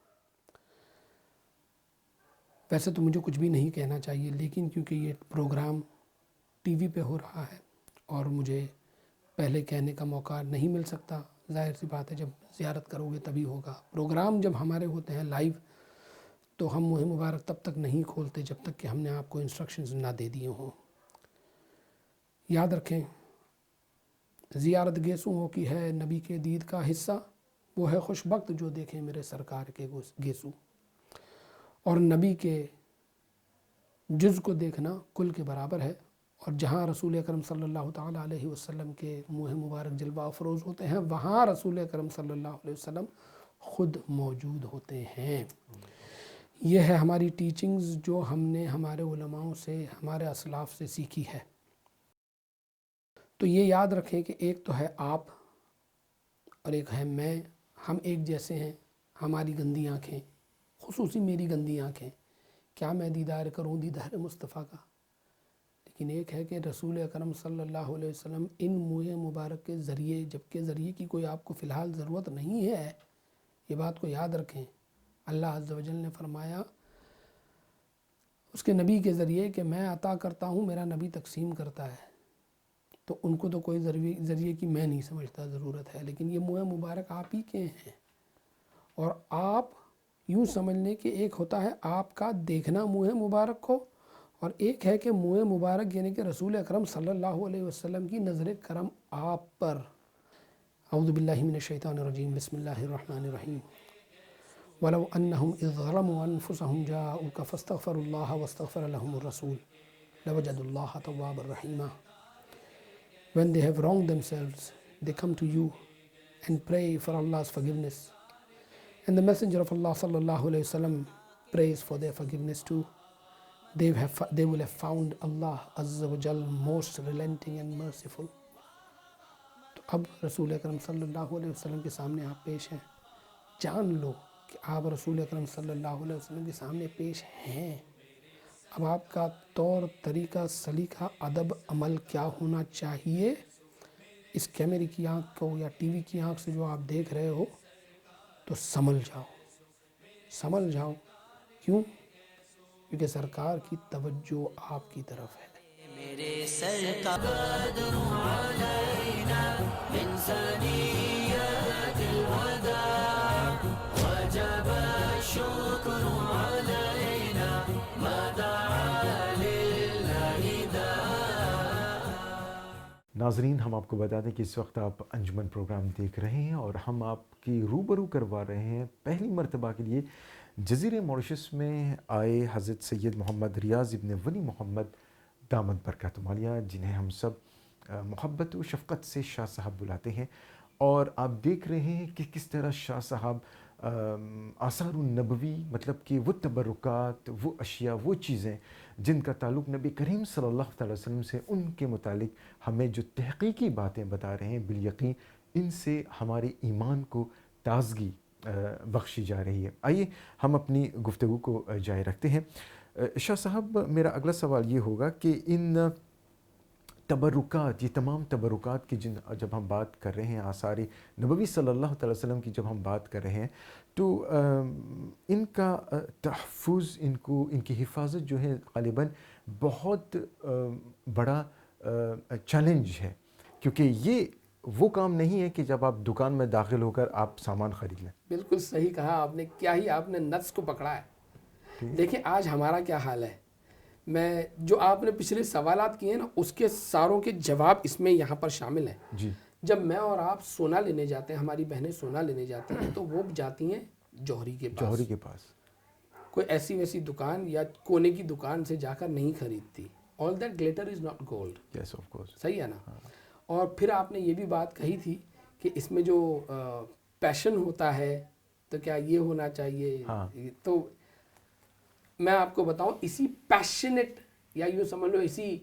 ویسے تو مجھے کچھ بھی نہیں کہنا چاہیے، لیکن کیونکہ یہ پروگرام ٹی وی پہ ہو رہا ہے اور مجھے پہلے کہنے کا موقع نہیں مل سکتا. ظاہر سی بات ہے جب زیارت کرو گے تبھی ہوگا. پروگرام جب ہمارے ہوتے ہیں لائیو تو ہم منہ مبارک تب تک نہیں کھولتے جب تک کہ ہم نے آپ کو انسٹرکشنز نہ دے دیے ہوں. یاد رکھیں زیارت گیسوؤں کی ہے نبی کے دید کا حصہ، وہ ہے خوش بخت جو دیکھیں میرے سرکار کے گیسو. اور نبی کے جز کو دیکھنا کل کے برابر ہے، اور جہاں رسول اکرم صلی اللہ تعالیٰ علیہ وسلم کے منہ مبارک جلوہ افروز ہوتے ہیں وہاں رسول اکرم صلی اللہ علیہ وسلم خود موجود ہوتے ہیں. یہ ہے ہماری ٹیچنگز جو ہم نے ہمارے علماؤں سے، ہمارے اسلاف سے سیکھی ہے. تو یہ یاد رکھیں کہ ایک تو ہے آپ اور ایک ہے میں، ہم ایک جیسے ہیں. ہماری گندی آنکھیں، خصوصی میری گندی آنکھیں، کیا میں دیدار کروں دیدار مصطفیٰ کا؟ لیکن ایک ہے کہ رسول اکرم صلی اللہ علیہ وسلم ان منہ مبارک کے ذریعے، جبکہ ذریعے کی کوئی آپ کو فی الحال ضرورت نہیں ہے، یہ بات کو یاد رکھیں. اللہ عز و جل نے فرمایا اس کے نبی کے ذریعے کہ میں عطا کرتا ہوں، میرا نبی تقسیم کرتا ہے. تو ان کو تو کوئی ذریعے کی میں نہیں سمجھتا ضرورت ہے، لیکن یہ منہ مبارک آپ ہی کے ہیں. اور آپ یوں سمجھ لیں کہ ایک ہوتا ہے آپ کا دیکھنا منہ مبارک کو، اور ایک ہے کہ منہ مبارک یعنی کہ رسول اکرم صلی اللہ علیہ وسلم کی نظر کرم آپ پر. اعوذ باللہ من الشیطان الرجیم، بسم اللہ الرحمن الرحیم. وَلَوْ أَنَّهُمْ إِذْ ظَلَمُوا أَنفُسَهُمْ جَاءُوكَ فَاسْتَغْفَرُوا اللَّهَ وَاسْتَغْفَرَ لَهُمُ الرَّسُولُ لَوَجَدُوا اللَّهَ تَوَّابًا رَحِيمًا. When they have wronged themselves, they come to you and pray for Allah's forgiveness. And the Messenger of Allah sallallahu alayhi wasallam prays for their forgiveness too. They will have found Allah azza wa jal most relenting and merciful. تو اب رسول اکرم صلی اللہ علیہ وسلم کے سامنے آپ پیش ہیں. جان لو کہ آپ رسول اکرم صلی اللہ علیہ وسلم کے سامنے پیش ہیں. اب آپ کا طور طریقہ سلیقہ ادب عمل کیا ہونا چاہیے، اس کیمرے کی آنکھ کو یا ٹی وی کی آنکھ سے جو آپ دیکھ رہے ہو تو سنبھل جاؤ. کیوں؟ کیونکہ سرکار کی توجہ آپ کی طرف ہے. میرے سرکار بدر علینا من ثنیات الوداع وجب الشکر علینا ما دعا للہ داع. ناظرین، ہم آپ کو بتا دیں کہ اس وقت آپ انجمن پروگرام دیکھ رہے ہیں اور ہم آپ کی روبرو کروا رہے ہیں پہلی مرتبہ کے لیے جزیرے موریشس میں آئے حضرت سید محمد ریاض ابن ولی محمد دامت برکاتہم عالیہ، جنہیں ہم سب محبت و شفقت سے شاہ صاحب بلاتے ہیں. اور آپ دیکھ رہے ہیں کہ کس طرح شاہ صاحب آثار النبوی، مطلب کہ وہ تبرکات، وہ اشیاء، وہ چیزیں جن کا تعلق نبی کریم صلی اللہ تعالی وسلم سے، ان کے متعلق ہمیں جو تحقیقی باتیں بتا رہے ہیں، بالیقین ان سے ہمارے ایمان کو تازگی بخشی جا رہی ہے. آئیے ہم اپنی گفتگو کو جاری رکھتے ہیں. شاہ صاحب، میرا اگلا سوال یہ ہوگا کہ ان تبرکات، یہ تمام تبرکات کی جب ہم بات کر رہے ہیں، آثار نبوی صلی اللہ تعالی وسلم کی جب ہم بات کر رہے ہیں، تو ان کا تحفظ، ان کی حفاظت جو ہے غالباً بہت بڑا چیلنج ہے، کیونکہ یہ وہ کام نہیں ہے کہ جب آپ دکان میں داخل ہو کر آپ سامان خرید لیں. بالکل صحیح کہا آپ نے، کیا ہی آپ نے نفس کو پکڑا ہے. دیکھیں آج ہمارا کیا حال ہے. میں جو آپ نے پچھلے سوالات کیے ہیں نا، اس کے ساروں کے جواب اس میں یہاں پر شامل ہیں. جی. جب میں اور آپ سونا لینے جاتے ہیں، ہماری بہنیں سونا لینے جاتی ہیں، تو وہ جاتی ہیں جوہری کے پاس. کوئی ایسی ویسی دکان یا کونے کی دکان سے جا کر نہیں خریدتی. All that glitter is not gold. Yes of course. صحیح ہے نا. اور پھر آپ نے یہ بھی بات کہی تھی کہ اس میں جو پیشن ہوتا ہے تو کیا یہ ہونا چاہیے. تو میں آپ کو بتاؤں، اسی پیشنیٹ یا یوں سمجھ لو اسی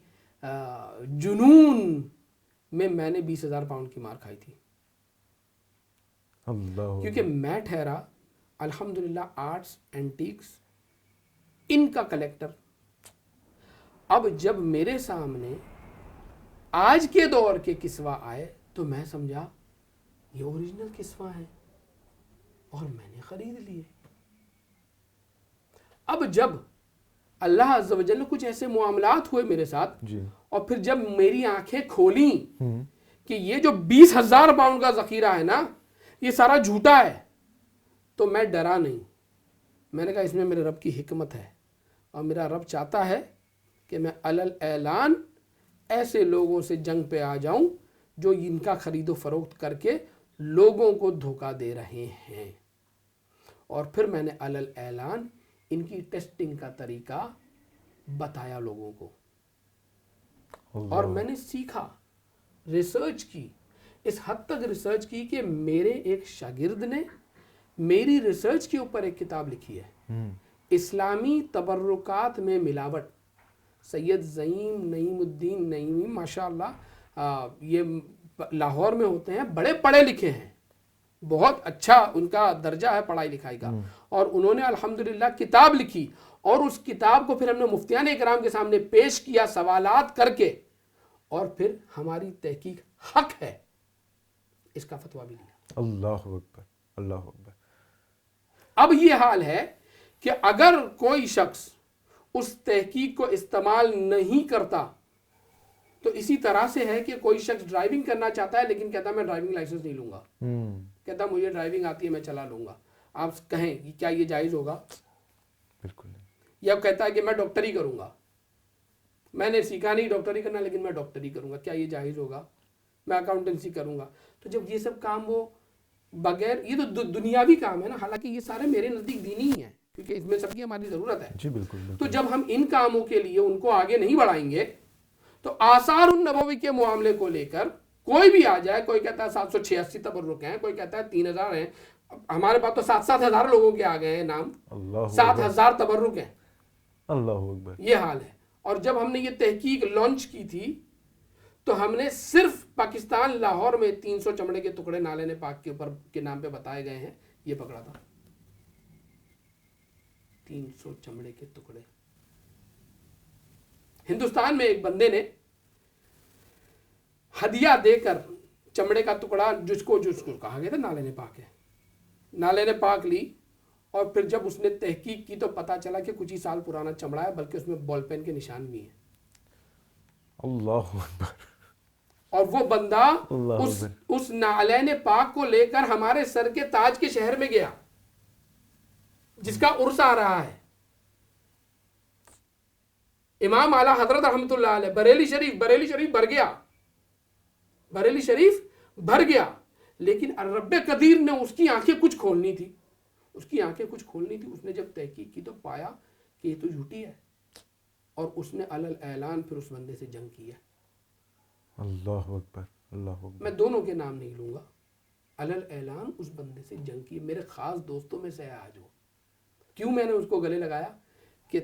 جنون میں نے 20,000 پاؤنڈ کی مار کھائی تھی. اللہ. کیونکہ میں ٹھہرا الحمدللہ آرٹس اینٹیکس ان کا کلیکٹر. اب جب میرے سامنے آج کے دور کے کسوہ آئے تو میں سمجھا یہ اوریجنل کسوہ ہیں اور میں نے خرید لیے. اب جب اللہ عز و جل نے کچھ ایسے معاملات ہوئے میرے ساتھ، اور پھر جب میری آنکھیں کھولیں کہ یہ جو 20,000 پاؤنڈ کا ذخیرہ ہے نا، یہ سارا جھوٹا ہے، تو میں ڈرا نہیں. میں نے کہا اس میں میرے رب کی حکمت ہے، اور میرا رب چاہتا ہے کہ میں علل اعلان ایسے لوگوں سے جنگ پہ آ جاؤں جو ان کا خرید و فروخت کر کے لوگوں کو دھوکہ دے رہے ہیں، اور پھر میں نے علل اعلان ان کی ٹیسٹنگ کا طریقہ بتایا لوگوں کو، اور میں نے سیکھا، ریسرچ کی، اس حد تک ریسرچ کی کہ میرے ایک شاگرد نے میری ریسرچ کے اوپر ایک کتاب لکھی ہے، اسلامی تبرکات میں ملاوٹ، سید زعیم نعیم الدین نعیمی، ماشاءاللہ یہ لاہور میں ہوتے ہیں، بڑے پڑھے لکھے ہیں، بہت اچھا ان کا درجہ ہے پڑھائی لکھائی کا، اور انہوں نے الحمدللہ کتاب لکھی، اور اس کتاب کو پھر ہم نے مفتیان اکرام کے سامنے پیش کیا سوالات کر کے، اور پھر ہماری تحقیق حق ہے اس کا فتویٰ بھی لیا۔ اللہ اکبر، اللہ اکبر۔ اب یہ حال ہے کہ اگر کوئی شخص اس تحقیق کو استعمال نہیں کرتا تو اسی طرح سے ہے کہ کوئی شخص ڈرائیونگ کرنا چاہتا ہے لیکن کہتا میں ڈرائیونگ لائسنس نہیں لوں گا، کہتا مجھے ڈرائیونگ آتی ہے میں چلا لوں گا، آپ کہیں کیا یہ جائز ہوگا؟ بالکل نہیں۔ یا کہتا ہے کہ میں ڈاکٹری کروں گا، میں نے سیکھا نہیں ڈاکٹری کرنا لیکن میں ڈاکٹری کروں گا، کیا یہ جائز ہوگا؟ میں اکاؤنٹنسی کروں گا۔ تو جب یہ سب کام وہ بغیر، یہ تو دنیاوی کام ہے نا، حالانکہ یہ سارے میرے نزدیک دینی ہی ہیں کیونکہ اس میں سب کی ہماری ضرورت ہے۔ جی بالکل بالکل۔ تو جب ہم ان کاموں کے لیے ان کو آگے نہیں بڑھائیں گے تو آثار النبوی کے معاملے کو لے کر کوئی بھی آ جائے، کوئی کہتا ہے 786 تبرک ہیں، کوئی کہتا ہے 3000 ہیں، ہمارے پاس تو 7,000 لوگوں کے آ گئے ہیں نام، اللہ 7,000 تبرک ہیں، اللہ اکبر۔ یہ حال ہے۔ اور جب ہم نے یہ تحقیق لانچ کی تھی تو ہم نے صرف پاکستان لاہور میں 300 چمڑے کے ٹکڑے نالے پاک کے اوپر کے نام پہ بتائے گئے ہیں، یہ پکڑا تھا 300 چمڑے کے ٹکڑے۔ ہندوستان میں ایک بندے نے ہدیہ دے کر چمڑے کا ٹکڑا جس کو کہا گیا تھا نالے پاک ہے، نالے پاک لی، اور پھر جب اس نے تحقیق کی تو پتا چلا کہ کچھ ہی سال پرانا چمڑا ہے، بلکہ اس میں بال پین کے نشان بھی ہیں۔ اللہ اکبر۔ اور وہ بندہ اس نالین پاک کو لے کر ہمارے سر کے تاج کے شہر میں گیا جس کا عرس آ رہا ہے، امام اعلیٰ حضرت رحمۃ اللہ علیہ، بریلی شریف بھر گیا، بریلی شریف بھر گیا، لیکن رب قدیر نے اس کی آنکھیں کچھ کھولنی تھی، اس کی آنکھیں کچھ کھولنی تھی۔ اس نے جب تحقیق کی تو پایا کہ یہ تو جھوٹی ہے، اور اس نے علل اعلان پھر اس بندے سے جنگ کی ہے۔ اللہ اکبر، اللہ اکبر۔ میں دونوں کے نام نہیں لوں گا، علل اعلان اس بندے سے جنگ کی، میرے خاص دوستوں میں سے ہے آج وہ۔ کیوں میں نے اس کو گلے لگایا؟ کہ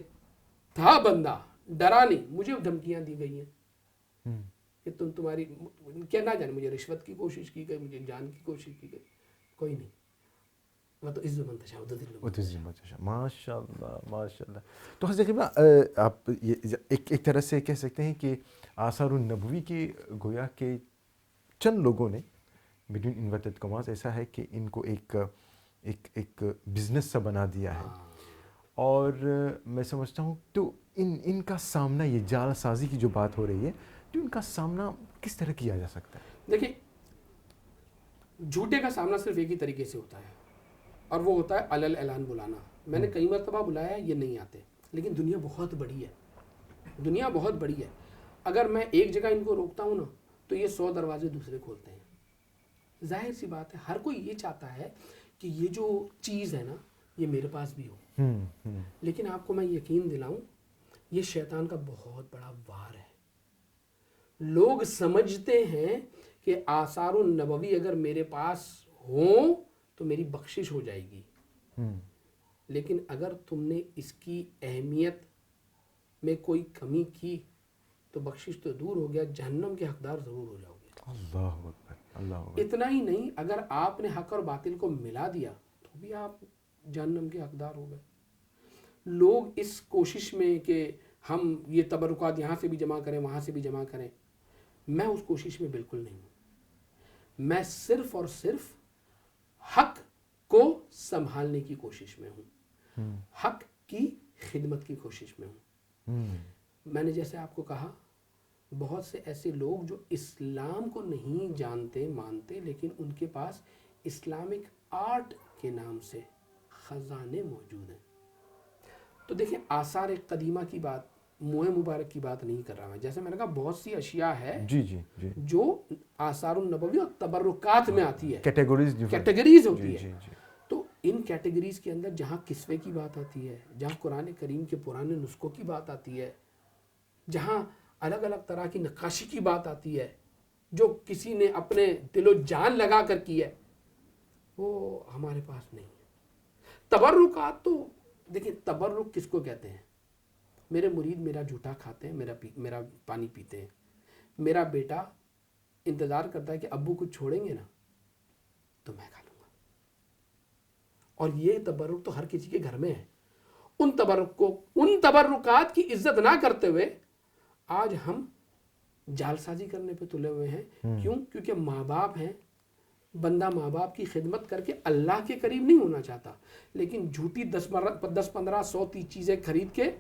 تھا بندہ، ڈرا نہیں، مجھے دھمکیاں دی گئی ہیں کہ تمہاری کیا نہ جانے، مجھے رشوت کی کوشش کی گئی، مجھے جان کی کوشش کی گئی، کوئی نہیں، وہ تو عزت مند تھا۔ ماشاء اللہ ماشاء اللہ۔ تو حضرت قبلہ آپ یہ ایک طرح سے کہہ سکتے ہیں کہ آثار النبوی کے گویا کہ چند لوگوں نے بدون انورٹڈ کماز ایسا ہے کہ ان کو ایک بزنس سا بنا دیا ہے، اور میں سمجھتا ہوں تو ان کا سامنا، یہ جال سازی کی جو بات ہو رہی ہے، تو ان کا سامنا کس طرح کیا جا سکتا ہے؟ دیکھیں، جھوٹے کا سامنا صرف ایک ہی طریقے سے ہوتا ہے، اور وہ ہوتا ہے علل اعلان بلانا۔ میں نے کئی مرتبہ بلایا ہے، یہ نہیں آتے، لیکن دنیا بہت بڑی ہے، دنیا بہت بڑی ہے۔ اگر میں ایک جگہ ان کو روکتا ہوں نا تو یہ 100 دروازے دوسرے کھولتے ہیں۔ ظاہر سی بات ہے، ہر کوئی یہ چاہتا ہے کہ یہ جو چیز ہے نا یہ میرے پاس بھی ہو، لیکن آپ کو میں یقین دلاؤں، یہ شیطان کا بہت بڑا وار ہے۔ لوگ سمجھتے ہیں کہ آثار النبوی اگر میرے پاس ہوں تو میری بخشش ہو جائے گی، لیکن اگر تم نے اس کی اہمیت میں کوئی کمی کی تو بخشش تو دور ہو گیا، جہنم کے حقدار ضرور ہو جاؤ گے۔ اللہ اکبر، اللہ اکبر۔ اتنا ہی نہیں، اگر آپ نے حق اور باطل کو ملا دیا تو بھی آپ جہنم کے حقدار ہو گئے۔ لوگ اس کوشش میں کہ ہم یہ تبرکات یہاں سے بھی جمع کریں وہاں سے بھی جمع کریں، میں اس کوشش میں بالکل نہیں ہوں۔ میں صرف اور صرف حق کو سنبھالنے کی کوشش میں ہوں، حق کی خدمت کی کوشش میں ہوں۔ میں نے جیسے آپ کو کہا، بہت سے ایسے لوگ جو اسلام کو نہیں جانتے مانتے، لیکن ان کے پاس اسلامک آرٹ کے نام سے خزانے موجود ہیں۔ تو دیکھیں آثار قدیمہ کی بات، منہ مبارک کی بات نہیں کر رہا میں. جیسے میں نے کہا بہت سی اشیاء ہے جی جی جی جو آثار النبوی اور تبرکات میں آتی ہے، کیٹیگریز کیٹیگریز ہوتی جی ہے. جی تو ان کیٹیگریز کے اندر جہاں قصے کی بات آتی ہے، جہاں قرآن کریم کے پرانے نسخوں کی بات آتی ہے، جہاں الگ الگ طرح کی نقاشی کی بات آتی ہے جو کسی نے اپنے دل و جان لگا کر کی ہے، وہ ہمارے پاس نہیں ہے. تبرکات تو دیکھیں، تبرک کس کو کہتے ہیں؟ میرے مرید میرا جھوٹا کھاتے ہیں، میرا پانی پیتے ہیں. میرا بیٹا انتظار کرتا ہے کہ ابو کچھ چھوڑیں گے نا تو میں کھا لوں گا. اور یہ تبرک تو ہر کسی کے گھر میں ہے. ان تبرکات کی عزت نہ کرتے ہوئے آج ہم جال سازی کرنے پہ تلے ہوئے ہیں. کیوں؟ کیونکہ ماں باپ ہیں. بندہ ماں باپ کی خدمت کر کے اللہ کے قریب نہیں ہونا چاہتا، لیکن جھوٹی 10-15-100 چیزیں خرید کے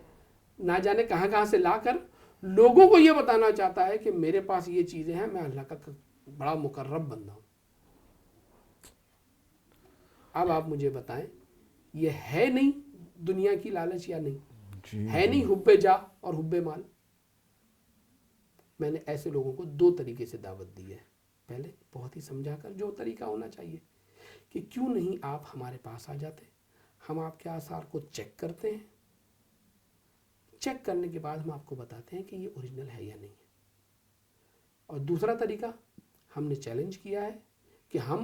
نہ جانے کہاں کہاں سے لا کر لوگوں کو یہ بتانا چاہتا ہے کہ میرے پاس یہ چیزیں ہیں، میں اللہ کا بڑا مقرب بندہ ہوں. اب آپ مجھے بتائیں، یہ ہے نہیں دنیا کی لالچ یا نہیں؟ جی ہے نہیں حب جا اور حب مال؟ میں نے ایسے لوگوں کو 2 طریقے سے دعوت دی ہے. پہلے بہت ہی سمجھا کر، جو طریقہ ہونا چاہیے کہ کیوں نہیں آپ ہمارے پاس آ جاتے، ہم آپ کے آثار کو چیک کرتے ہیں. چیک کرنے کے بعد ہم آپ کو بتاتے ہیں کہ یہ اوریجنل ہے یا نہیں ہے. اور دوسرا طریقہ ہم نے چیلنج کیا ہے کہ ہم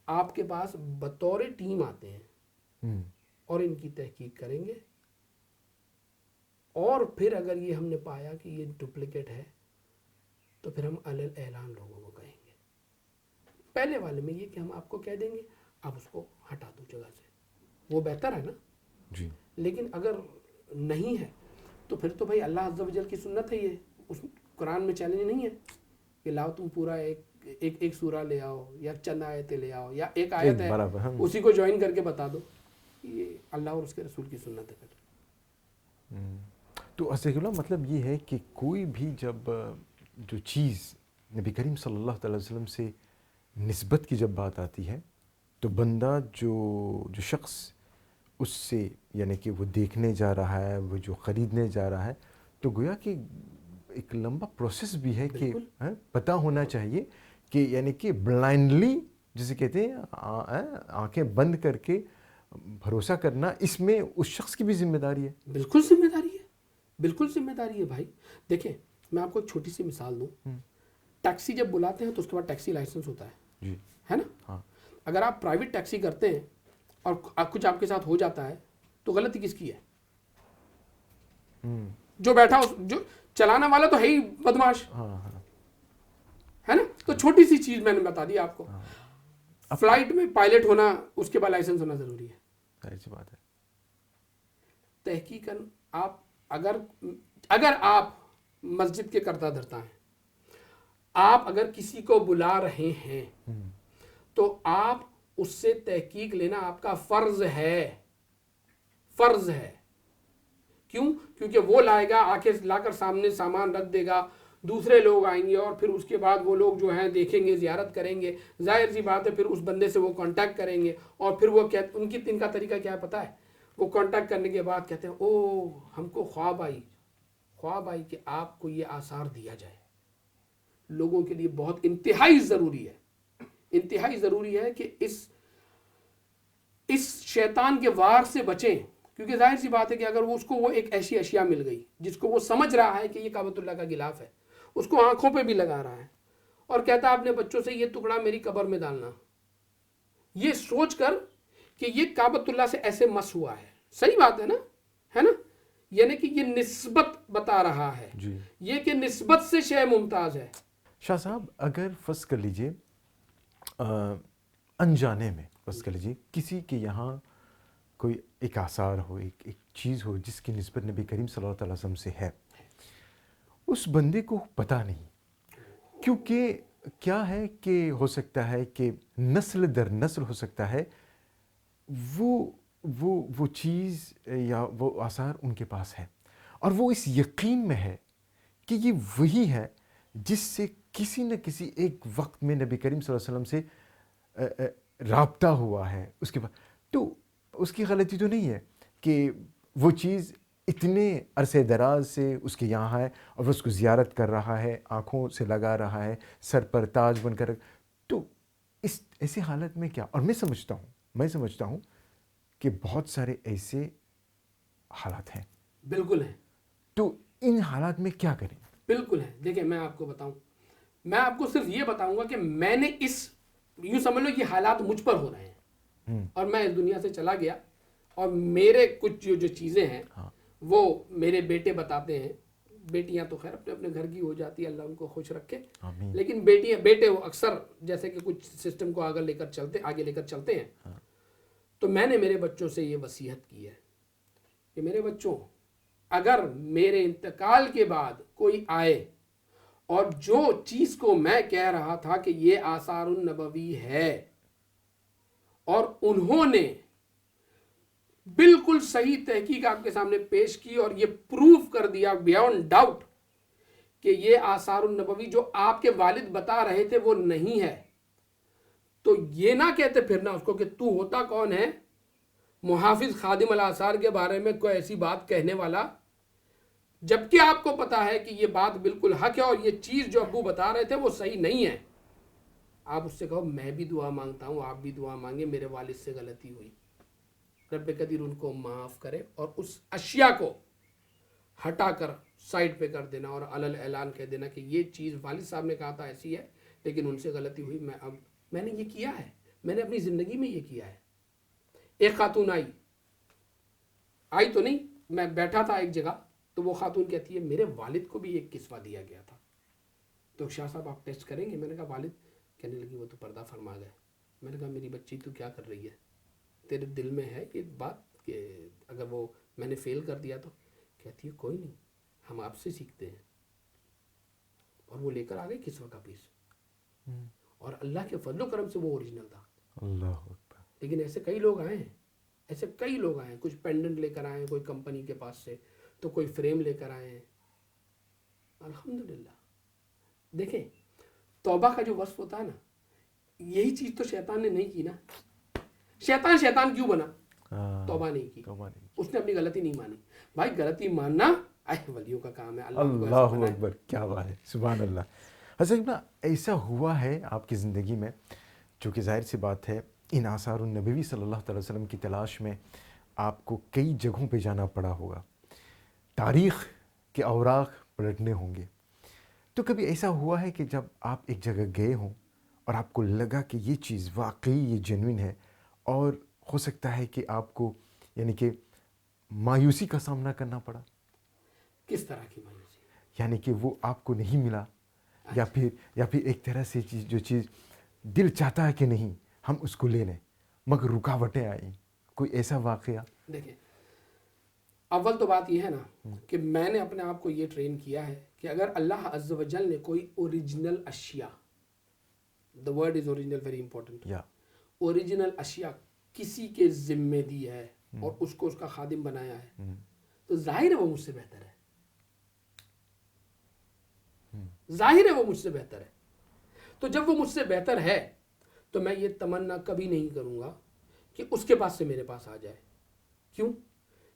آپ کے پاس بطور ٹیم آتے ہیں اور ان کی تحقیق کریں گے، اور پھر اگر یہ ہم نے پایا کہ یہ ڈپلیکیٹ ہے تو پھر ہم علی اعلان لوگوں کو کہیں گے. پہلے والے میں یہ کہ ہم آپ کو کہہ دیں گے آپ اس کو ہٹا دو جگہ سے، وہ بہتر ہے نا. جی لیکن اگر نہیں ہے تو پھر تو بھائی اللہ عز و جل کی سنت ہے، یہ اس قرآن میں چیلنج نہیں ہے کہ لاؤ تم پورا ایک سورہ لے آؤ یا چند آیتیں لے آؤ یا ایک آیت ہے برابر اسی کو جوائن کر کے بتا دو. یہ اللہ اور اس کے رسول کی سنت ہے. تو اسد اللہ مطلب یہ ہے کہ کوئی بھی جب جو چیز نبی کریم صلی اللہ تعالی وسلم سے نسبت کی جب بات آتی ہے تو بندہ جو شخص اس سے یعنی کہ وہ دیکھنے جا رہا ہے، وہ جو خریدنے جا رہا ہے، تو گویا کہ ایک لمبا پروسیس بھی ہے کہ پتہ ہونا چاہیے کہ یعنی کہ بلائنڈلی جسے کہتے ہیں آنکھیں بند کر کے بھروسہ کرنا، اس میں اس شخص کی بھی ذمہ داری ہے. بالکل ذمہ داری ہے، بالکل ذمہ داری ہے بھائی. دیکھیں میں آپ کو ایک چھوٹی سی مثال دوں. ٹیکسی جب بلاتے ہیں تو اس کے بعد ٹیکسی لائسنس ہوتا ہے، جی ہے نا. ہاں. اگر آپ پرائیویٹ ٹیکسی کرتے ہیں اور کچھ آپ کے ساتھ ہو جاتا ہے تو غلطی کس کی ہے؟ جو بیٹھا جو چلانا والا تو ہے ہی بدماش، ہے نا. تو چھوٹی سی چیز میں نے بتا دی آپ کو. فلائٹ میں پائلٹ ہونا، اس کے بعد لائسنس ہونا ضروری ہے. ظاہر سی بات ہے. تحقیقاً آپ اگر آپ مسجد کے کرتا دھرتا ہیں، آپ اگر کسی کو بلا رہے ہیں تو آپ اس سے تحقیق لینا آپ کا فرض ہے. فرض ہے. کیوں؟ کیونکہ وہ لائے گا، آ کے لا کر سامنے سامان رکھ دے گا، دوسرے لوگ آئیں گے اور پھر اس کے بعد وہ لوگ جو ہیں دیکھیں گے، زیارت کریں گے. ظاہر سی بات ہے پھر اس بندے سے وہ کانٹیکٹ کریں گے اور پھر وہ ان کا طریقہ کیا ہے پتہ ہے؟ وہ کانٹیکٹ کرنے کے بعد کہتے ہیں او ہم کو خواب آئی کہ آپ کو یہ آثار دیا جائے. لوگوں کے لیے بہت انتہائی ضروری ہے، انتہائی ضروری ہے کہ اس شیطان کے وار سے بچیں. کیونکہ ظاہر سی بات ہے کہ اگر اس کو وہ ایک ایسی اشیاء مل گئی جس کو وہ سمجھ رہا ہے کہ یہ کعبۃ اللہ کا غلاف ہے، اس کو آنکھوں پہ بھی لگا رہا ہے اور کہتا ہے اپنے بچوں سے یہ ٹکڑا میری قبر میں ڈالنا، یہ سوچ کر کہ یہ کعبۃ اللہ سے ایسے مس ہوا ہے. صحیح بات ہے نا، ہے نا. یعنی کہ یہ نسبت بتا رہا ہے، یہ کہ نسبت سے شے ممتاز ہے. شاہ صاحب اگر فرض کر لیجئے انجانے میں فرض کر لیجئے کسی کے یہاں کوئی ایک آثار ہو، ایک چیز ہو جس کی نسبت نبی کریم صلی اللہ علیہ وسلم سے ہے، اس بندے کو پتہ نہیں. کیونکہ کیا ہے کہ ہو سکتا ہے کہ نسل در نسل ہو سکتا ہے وہ چیز یا وہ آثار ان کے پاس ہے اور وہ اس یقین میں ہے کہ یہ وہی ہے جس سے کسی نہ کسی ایک وقت میں نبی کریم صلی اللہ علیہ وسلم سے رابطہ ہوا ہے. اس کے بعد تو اس کی غلطی تو نہیں ہے کہ وہ چیز اتنے عرصے دراز سے اس کے یہاں ہے اور وہ اس کو زیارت کر رہا ہے, آنکھوں سے لگا رہا ہے, سر پر تاج بن کر. تو اس ایسی حالت میں کیا, اور میں سمجھتا ہوں کہ بہت سارے ایسے حالات ہیں. بالکل ہیں. تو ان حالات میں کیا کریں؟ بالکل ہے. دیکھیں میں آپ کو بتاؤں, میں آپ کو صرف یہ بتاؤں گا کہ میں نے یوں سمجھ لو یہ حالات مجھ پر ہو رہے ہیں اور میں اس دنیا سے چلا گیا اور میرے کچھ جو چیزیں ہیں وہ میرے بیٹے بتاتے ہیں. بیٹیاں تو خیر اپنے اپنے گھر کی ہو جاتی ہے, اللہ ان کو خوش رکھے, لیکن بیٹے وہ اکثر جیسے کہ کچھ سسٹم کو آگے لے کر چلتے ہیں. تو میں نے میرے بچوں سے یہ وصیت کی ہے کہ میرے بچوں, اگر میرے انتقال کے بعد کوئی آئے اور جو چیز کو میں کہہ رہا تھا کہ یہ آثار النبوی ہے اور انہوں نے بالکل صحیح تحقیق آپ کے سامنے پیش کی اور یہ پروف کر دیا بیانڈ ڈاؤٹ کہ یہ آثار النبوی جو آپ کے والد بتا رہے تھے وہ نہیں ہے, تو یہ نہ کہتے پھرنا اس کو کہ تو ہوتا کون ہے محافظ خادم الآثار کے بارے میں کوئی ایسی بات کہنے والا, جبکہ آپ کو پتا ہے کہ یہ بات بالکل حق ہے اور یہ چیز جو ابو بتا رہے تھے وہ صحیح نہیں ہے. آپ اس سے کہو میں بھی دعا مانگتا ہوں, آپ بھی دعا مانگے, میرے والد سے غلطی ہوئی, رب قدیر ان کو معاف کرے اور اس اشیاء کو ہٹا کر سائڈ پہ کر دینا اور علل اعلان کہہ دینا کہ یہ چیز والد صاحب نے کہا تھا ایسی ہے لیکن ان سے غلطی ہوئی, میں نے یہ کیا ہے, میں نے اپنی زندگی میں یہ کیا ہے. ایک خاتون آئی تو نہیں, میں بیٹھا تھا ایک جگہ, تو وہ خاتون کہتی ہے میرے والد کو بھی ایک قصہ دیا گیا تھا, تو شاہ صاحب آپ ٹیسٹ کریں گے؟ میں نے کہا والد, کہنے لگی وہ تو پردہ فرما گئے. میں نے کہا میری بچی تو کیا کر رہی ہے, تیرے دل میں ہے یہ بات کہ اگر وہ میں نے فیل کر دیا تو؟ کہتی ہے کوئی نہیں, ہم آپ سے سیکھتے ہیں. اور وہ لے کر آ گئی قصہ کا پیس, اور اللہ کے فضل و کرم سے وہ اوریجنل تھا. اللہ اکبر. لیکن ایسے کئی لوگ آئے ہیں, کچھ پینڈنٹ لے کر آئے ہیں کوئی کمپنی کے پاس سے, تو کوئی فریم لے کر آئے ہیں. الحمدللہ. دیکھیں توبہ کا جو وصف ہوتا ہے نا, یہی چیز تو شیطان نے نہیں کی نا. شیطان کیوں بنا؟ توبہ نہیں کی, اس نے اپنی غلطی نہیں مانی. بھائی غلطی ماننا ولیوں کا کام ہے. اللہ اکبر, کیا بات ہے, سبحان اللہ. حضرت ایسا ہوا ہے آپ کی زندگی میں, جو کہ ظاہر سی بات ہے ان آثار النبوی صلی اللہ تعالی وسلم کی تلاش میں آپ کو کئی جگہوں پہ جانا پڑا ہوگا, تاریخ کے اوراق پلٹنے ہوں گے. تو کبھی ایسا ہوا ہے کہ جب آپ ایک جگہ گئے ہوں اور آپ کو لگا کہ یہ چیز واقعی یہ جینوین ہے, اور ہو سکتا ہے کہ آپ کو یعنی کہ مایوسی کا سامنا کرنا پڑا؟ کس طرح کی مایوسی؟ یعنی کہ وہ آپ کو نہیں ملا, یا پھر ایک طرح سے جو چیز دل چاہتا ہے کہ نہیں ہم اس کو لے لیں مگر رکاوٹیں آئیں, کوئی ایسا واقعہ؟ دیکھیں اول تو بات یہ ہے نا کہ میں نے اپنے آپ کو یہ ٹرین کیا ہے کہ اگر اللہ عز و جل نے کوئی اوریجنل اشیاء, the word is original very important, original اشیاء کسی کے ذمے دی ہے اور اس کو اس کا خادم بنایا ہے, تو ظاہر ہے وہ مجھ سے بہتر ہے. تو جب وہ مجھ سے بہتر ہے تو میں یہ تمنا کبھی نہیں کروں گا کہ اس کے پاس سے میرے پاس آ جائے. کیوں؟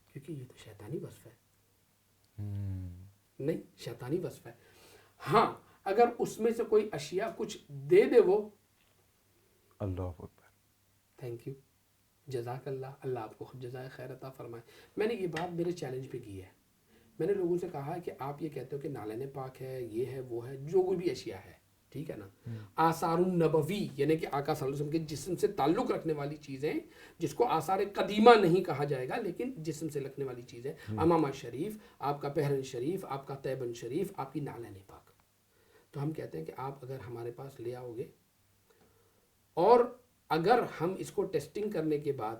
کیونکہ یہ تو شیطانی وصف ہے. نہیں, شیطانی وصف ہے. ہاں اگر اس میں سے کوئی اشیاء کچھ دے دے وہ, اللہ اکبر, تھینک یو, جزاک اللہ, اللہ آپ کو جزائے خیر عطا فرمائے. میں نے یہ بات میرے چیلنج پہ کی ہے. میں نے لوگوں سے کہا ہے کہ آپ یہ کہتے ہو کہ نالین پاک ہے, یہ ہے, وہ ہے, جو کوئی بھی اشیاء ہے, ٹھیک ہے نا, آثار النبوی یعنی کہ آقا صلی اللہ علیہ وسلم کے جسم سے تعلق رکھنے والی چیزیں, جس کو آثار قدیمہ نہیں کہا جائے گا لیکن جسم سے لگنے والی چیزیں, امامہ شریف, آپ کا پہرن شریف, آپ کا تیبن شریف, آپ کی نالین پاک. تو ہم کہتے ہیں کہ آپ اگر ہمارے پاس لے آؤ گے اور اگر ہم اس کو ٹیسٹنگ کرنے کے بعد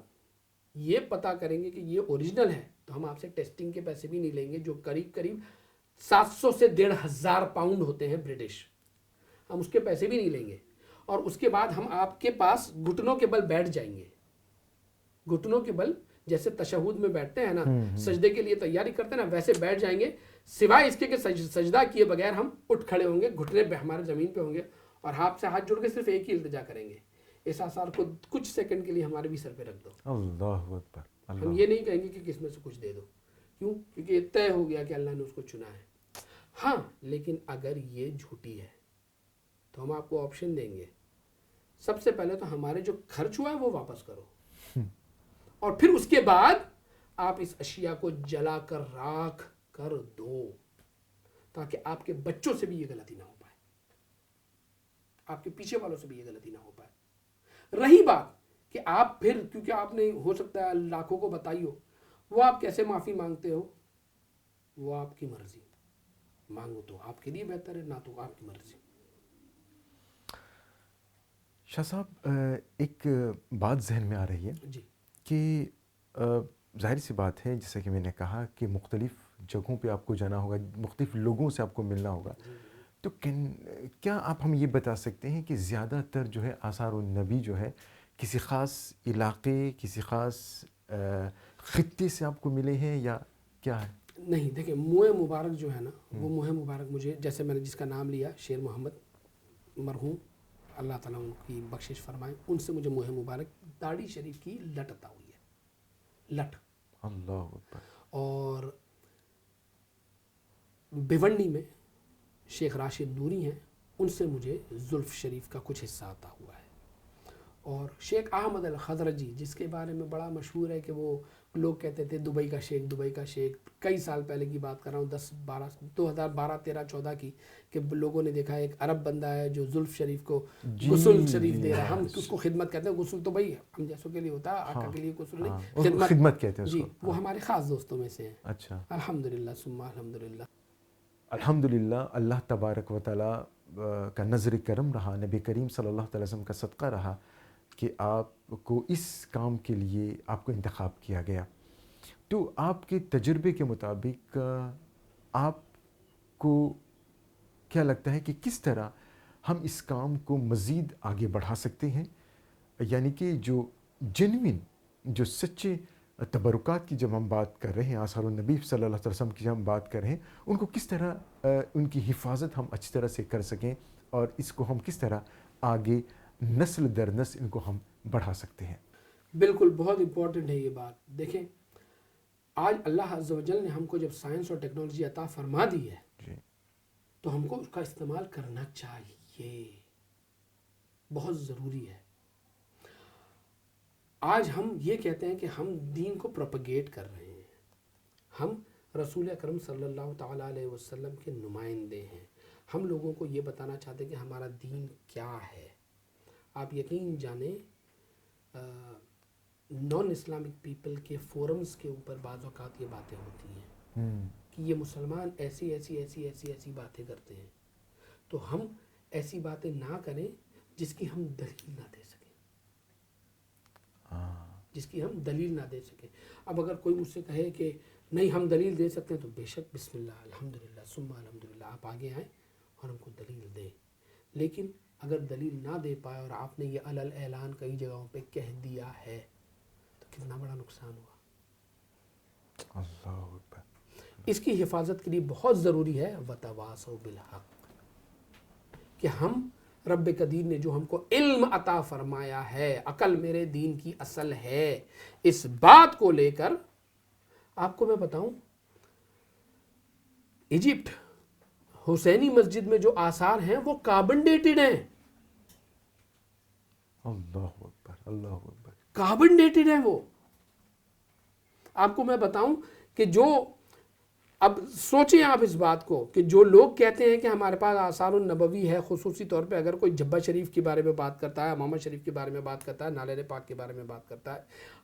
یہ پتا کریں گے کہ یہ اوریجنل ہے, تو ہم آپ سے ٹیسٹنگ کے پیسے بھی نہیں لیں گے, جو قریب 700 سے 1,500 پاؤنڈ ہوتے ہیں برٹش, ہم اس کے پیسے بھی نہیں لیں گے. اور اس کے بعد ہم آپ کے پاس گھٹنوں کے بل بیٹھ جائیں گے, گھٹنوں کے بل, جیسے تشہود میں بیٹھتے ہیں نا, سجدے کے لیے تیاری کرتے ہیں نا, ویسے بیٹھ جائیں گے, سوائے اس کے کہ سجدہ کیے بغیر ہم اٹھ کھڑے ہوں گے, گھٹنے پہ ہمارے زمین پہ ہوں گے, اور ہاتھ سے ہاتھ جوڑ کے صرف ایک ہی التجا کریں گے, اس آثار کو کچھ سیکنڈ کے لیے ہمارے بھی سر پہ رکھ دو. اللہ اکبر. ہم یہ نہیں کہیں گے کہ کس میں سے کچھ دے دو. کیوں؟ کیونکہ یہ طے ہو گیا کہ اللہ نے اس کو چنا ہے. ہاں لیکن اگر یہ جھوٹی ہے تو ہم آپ کو آپشن دیں گے. سب سے پہلے تو ہمارے جو خرچ ہوا ہے وہ واپس کرو, اور پھر اس کے بعد آپ اس اشیاء کو جلا کر راکھ کر دو, تاکہ آپ کے بچوں سے بھی یہ غلطی نہ ہو پائے, آپ کے پیچھے والوں سے بھی یہ غلطی نہ ہو پائے. رہی بات کہ آپ پھر, کیونکہ آپ نے ہو سکتا ہے لاکھوں کو بتائی ہو, وہ آپ کیسے معافی مانگتے ہو وہ آپ کی مرضی, مانگو تو آپ کے لیے بہتر ہے, نہ تو آپ کی مرضی. شاہ صاحب ایک بات ذہن میں آ رہی ہے جی کہ ظاہر سی بات ہے, جیسا کہ میں نے کہا کہ مختلف جگہوں پہ آپ کو جانا ہوگا, مختلف لوگوں سے آپ کو ملنا ہوگا, تو کیا آپ ہم یہ بتا سکتے ہیں کہ زیادہ تر جو ہے آثار النبی جو ہے کسی خاص علاقے, کسی خاص خطے سے آپ کو ملے ہیں یا کیا ہے؟ نہیں, دیکھیں منہ مبارک جو ہے نا, وہ منہ مبارک مجھے, جیسے میں نے جس کا نام لیا شیر محمد مرحوم, اللہ تعالیٰ ان کی بخشش فرمائے, ان سے مجھے منہ مبارک داڑھی شریف کی لٹ عطا ہوئی ہے, لٹ. اللہ اکبر. اور بھیونڈی میں شیخ راشد نوری ہیں, ان سے مجھے زلف شریف کا کچھ حصہ عطا ہوا ہے. اور شیخ احمد الخضرجی, جس کے بارے میں بڑا مشہور ہے کہ وہ لوگ کہتے تھے دبئی کا شیخ, دبئی کا شیخ, کئی سال پہلے کی بات کر رہا ہوں, 2012 13 14 کی, کہ لوگوں نے دیکھا ایک عرب بندہ ہے جو زلف شریف کو غسل شریف دے رہا ہے. ہم اس کو خدمت کہتے ہیں, غسل تو بھائی ہم جیسوں کے لیے ہوتا ہے, آقا کے لیے غسل نہیں, خدمت کہتے ہیں اس جی, کو. وہ ہمارے خاص دوستوں میں سے ہیں. اچھا, الحمدللہ ثم الحمدللہ. الحمدللہ. اللہ تبارک و تعالیٰ کا نظر کرم رہا, نبی کریم صلی اللہ علیہ وسلم کا صدقہ رہا کہ آپ کو اس کام کے لیے آپ کو انتخاب کیا گیا. تو آپ کے تجربے کے مطابق آپ کو کیا لگتا ہے کہ کس طرح ہم اس کام کو مزید آگے بڑھا سکتے ہیں؟ یعنی کہ جو جینوئن, جو سچے تبرکات کی جب ہم بات کر رہے ہیں, آثار النبی صلی اللہ علیہ وسلم کی جب ہم بات کر رہے ہیں, ان کو کس طرح ان کی حفاظت ہم اچھی طرح سے کر سکیں, اور اس کو ہم کس طرح آگے نسل در نسل ان کو ہم بڑھا سکتے ہیں؟ بالکل, بہت امپورٹنٹ ہے یہ بات. دیکھیں آج اللہ عز و جل نے ہم کو جب سائنس اور ٹیکنالوجی عطا فرما دی ہے, جی, تو ہم کو اس کا استعمال کرنا چاہیے, بہت ضروری ہے. آج ہم یہ کہتے ہیں کہ ہم دین کو پروپیگیٹ کر رہے ہیں, ہم رسول اکرم صلی اللہ تعالیٰ علیہ وسلم کے نمائندے ہیں, ہم لوگوں کو یہ بتانا چاہتے ہیں کہ ہمارا دین کیا ہے. آپ یقین جانیں نان اسلامک پیپل کے فورمز کے اوپر بعض اوقات یہ باتیں ہوتی ہیں کہ یہ مسلمان ایسی ایسی ایسی ایسی ایسی باتیں کرتے ہیں, تو ہم ایسی باتیں نہ کریں جس کی ہم دلیل نہ دے سکیں, جس کی ہم دلیل نہ دے سکیں. اب اگر کوئی مجھ سے کہے کہ نہیں ہم دلیل دے سکتے ہیں, تو بے شک بسم اللہ الحمدللہ ثم الحمدللہ, آپ آگے آئیں اور ہم کو دلیل دیں. لیکن اگر دلیل نہ دے پائے اور آپ نے یہ علل اعلان کئی جگہوں پہ کہہ دیا ہے, تو کتنا بڑا نقصان ہوا. اللہ اکبر. اس کی حفاظت کے لیے بہت ضروری ہے وتواصوا بالحق, کہ ہم رب قدیر نے جو ہم کو علم عطا فرمایا ہے, عقل میرے دین کی اصل ہے, اس بات کو لے کر آپ کو میں بتاؤں, ایجپٹ حسینی مسجد میں جو آثار ہیں وہ کاربن ڈیٹڈ ہیں. اللہ اکبر, اللہ اکبر. کاربن ڈیٹڈ ہیں وہ. آپ کو میں بتاؤں کہ جو, اب سوچیں آپ اس بات کو, کہ جو لوگ کہتے ہیں کہ ہمارے پاس آثار النبوی ہے, خصوصی طور پہ اگر کوئی جبہ شریف کے بارے میں بات کرتا ہے, امامہ شریف کے بارے میں بات کرتا ہے, نالے پاک کے بارے میں بات کرتا ہے,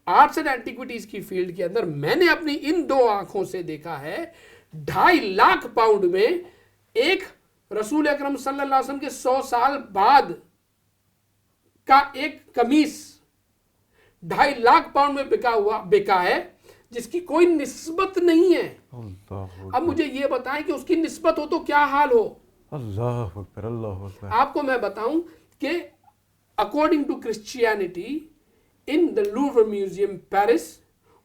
آرٹس اینڈ اینٹیکوٹیز کی فیلڈ کے اندر میں نے اپنی ان 2 آنکھوں سے دیکھا ہے 2.5 لاکھ پاؤنڈ میں ایک رسول اکرم صلی اللہ علیہ وسلم کے 100 سال بعد کا ایک قمیص 2.5 لاکھ پاؤنڈ میں بکا ہے, جس کی کوئی نسبت نہیں ہے. اب مجھے یہ بتائیں کہ اس کی نسبت ہو تو کیا حال ہو. اللہ اکبر, اللہ اکبر. آپ کو میں بتاؤں کہ according to Christianity in the Louvre museum Paris,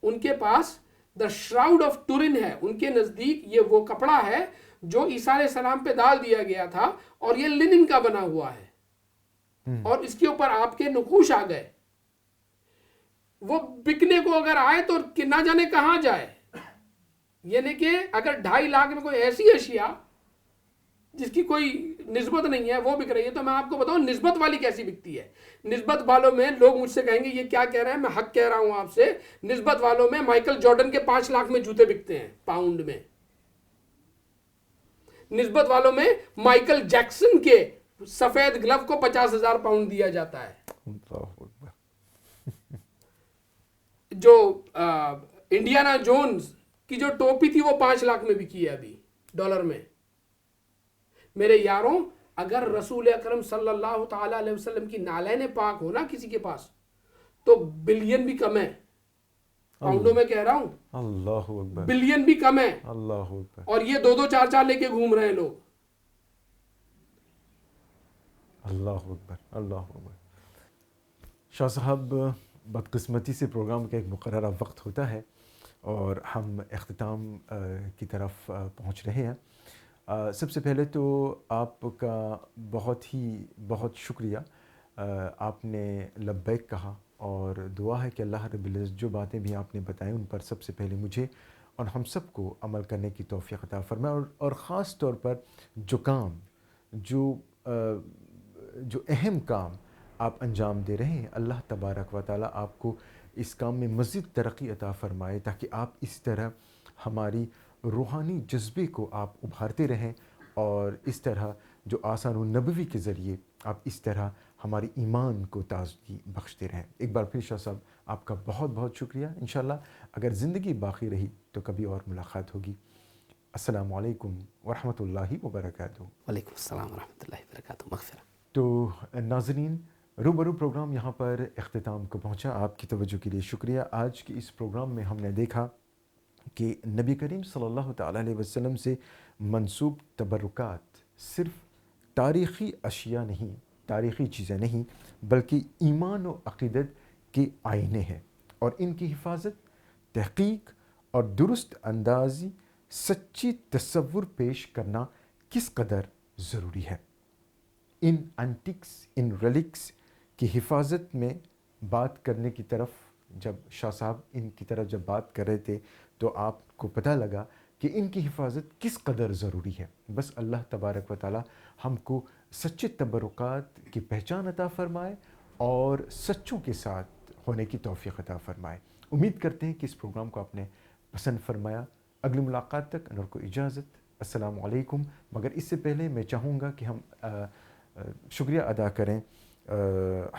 ان کے پاس دا شراؤڈ آف ٹورن ہے, ان کے نزدیک یہ وہ کپڑا ہے جو عیسیٰ علیہ السلام پہ ڈال دیا گیا تھا, اور یہ لنن کا بنا ہوا ہے, اور اس کے اوپر آپ کے نقوش آ گئے. وہ بکنے کو اگر آئے تو کہ نہ جانے کہاں جائے. یعنی کہ اگر 2.5 لاکھ میں کوئی ایسی اشیاء جس کی کوئی نسبت نہیں ہے وہ بک رہی ہے, تو میں آپ کو بتاؤں نسبت والی کیسی بکتی ہے. نسبت والوں میں لوگ مجھ سے کہیں گے یہ کیا کہہ رہے ہیں, میں حق کہہ رہا ہوں آپ سے. نسبت والوں میں مائیکل جارڈن کے 5 لاکھ میں جوتے بکتے ہیں پاؤنڈ میں. نسبت والوں میں مائیکل جیکسن کے سفید گلو کو 50,000 پاؤنڈ دیا جاتا ہے. اللہ اکبر. جو انڈیانا جونز کی جو ٹوپی تھی وہ 5 لاکھ میں بکی ہے ابھی ڈالر میں. میرے یاروں, اگر رسول اکرم صلی اللہ تعالی علیہ وسلم کی نالین پاک ہو نا کسی کے پاس تو بلین بھی کم ہے. پاؤنڈوں میں کہہ رہا ہوں, اللہ اکبر. بلین بھی کم ہے. اللہ اکبر. اور یہ 2-2 4-4 لے کے گھوم رہے ہیں لوگ. اللہ اکبر. اللہ اکبر. شاہ صاحب, بدقسمتی سے پروگرام کا ایک مقررہ وقت ہوتا ہے اور ہم اختتام کی طرف پہنچ رہے ہیں. سب سے پہلے تو آپ کا بہت شکریہ. آپ نے لبیک کہا اور دعا ہے کہ اللہ رب العزت جو باتیں بھی آپ نے بتائیں ان پر سب سے پہلے مجھے اور ہم سب کو عمل کرنے کی توفیق عطا فرمائے. اور خاص طور پر جو کام جو اہم کام آپ انجام دے رہے ہیں, اللہ تبارک و تعالیٰ آپ کو اس کام میں مزید ترقی عطا فرمائے تاکہ آپ اس طرح ہماری روحانی جذبے کو آپ ابھارتے رہیں اور اس طرح جو آسان و نبوی کے ذریعے آپ اس طرح ہماری ایمان کو تازگی بخشتے رہیں. ایک بار پھر شاہ صاحب آپ کا بہت شکریہ. انشاءاللہ اگر زندگی باقی رہی تو کبھی اور ملاقات ہوگی. السلام علیکم ورحمۃ اللہ وبرکاتہ. وعلیکم السلام ورحمۃ اللہ وبرکاتہ. مغفرہ. تو ناظرین, روبرو پروگرام یہاں پر اختتام کو پہنچا. آپ کی توجہ کے لیے شکریہ. آج کے اس پروگرام میں ہم نے دیکھا کہ نبی کریم صلی اللہ تعالیٰ علیہ وسلم سے منسوب تبرکات صرف تاریخی اشیاء نہیں, تاریخی چیزیں نہیں, بلکہ ایمان و عقیدت کے آئینے ہیں اور ان کی حفاظت, تحقیق اور درست اندازی سچی تصور پیش کرنا کس قدر ضروری ہے. ان انٹکس, ان ریلکس کی حفاظت میں بات کرنے کی طرف جب شاہ صاحب ان کی طرف جب بات کر رہے تھے تو آپ کو پتہ لگا کہ ان کی حفاظت کس قدر ضروری ہے. بس اللہ تبارک و تعالی ہم کو سچے تبرکات کی پہچان عطا فرمائے اور سچوں کے ساتھ ہونے کی توفیق عطا فرمائے. امید کرتے ہیں کہ اس پروگرام کو آپ نے پسند فرمایا. اگلی ملاقات تک انور کو اجازت. السلام علیکم. مگر اس سے پہلے میں چاہوں گا کہ ہم شکریہ ادا کریں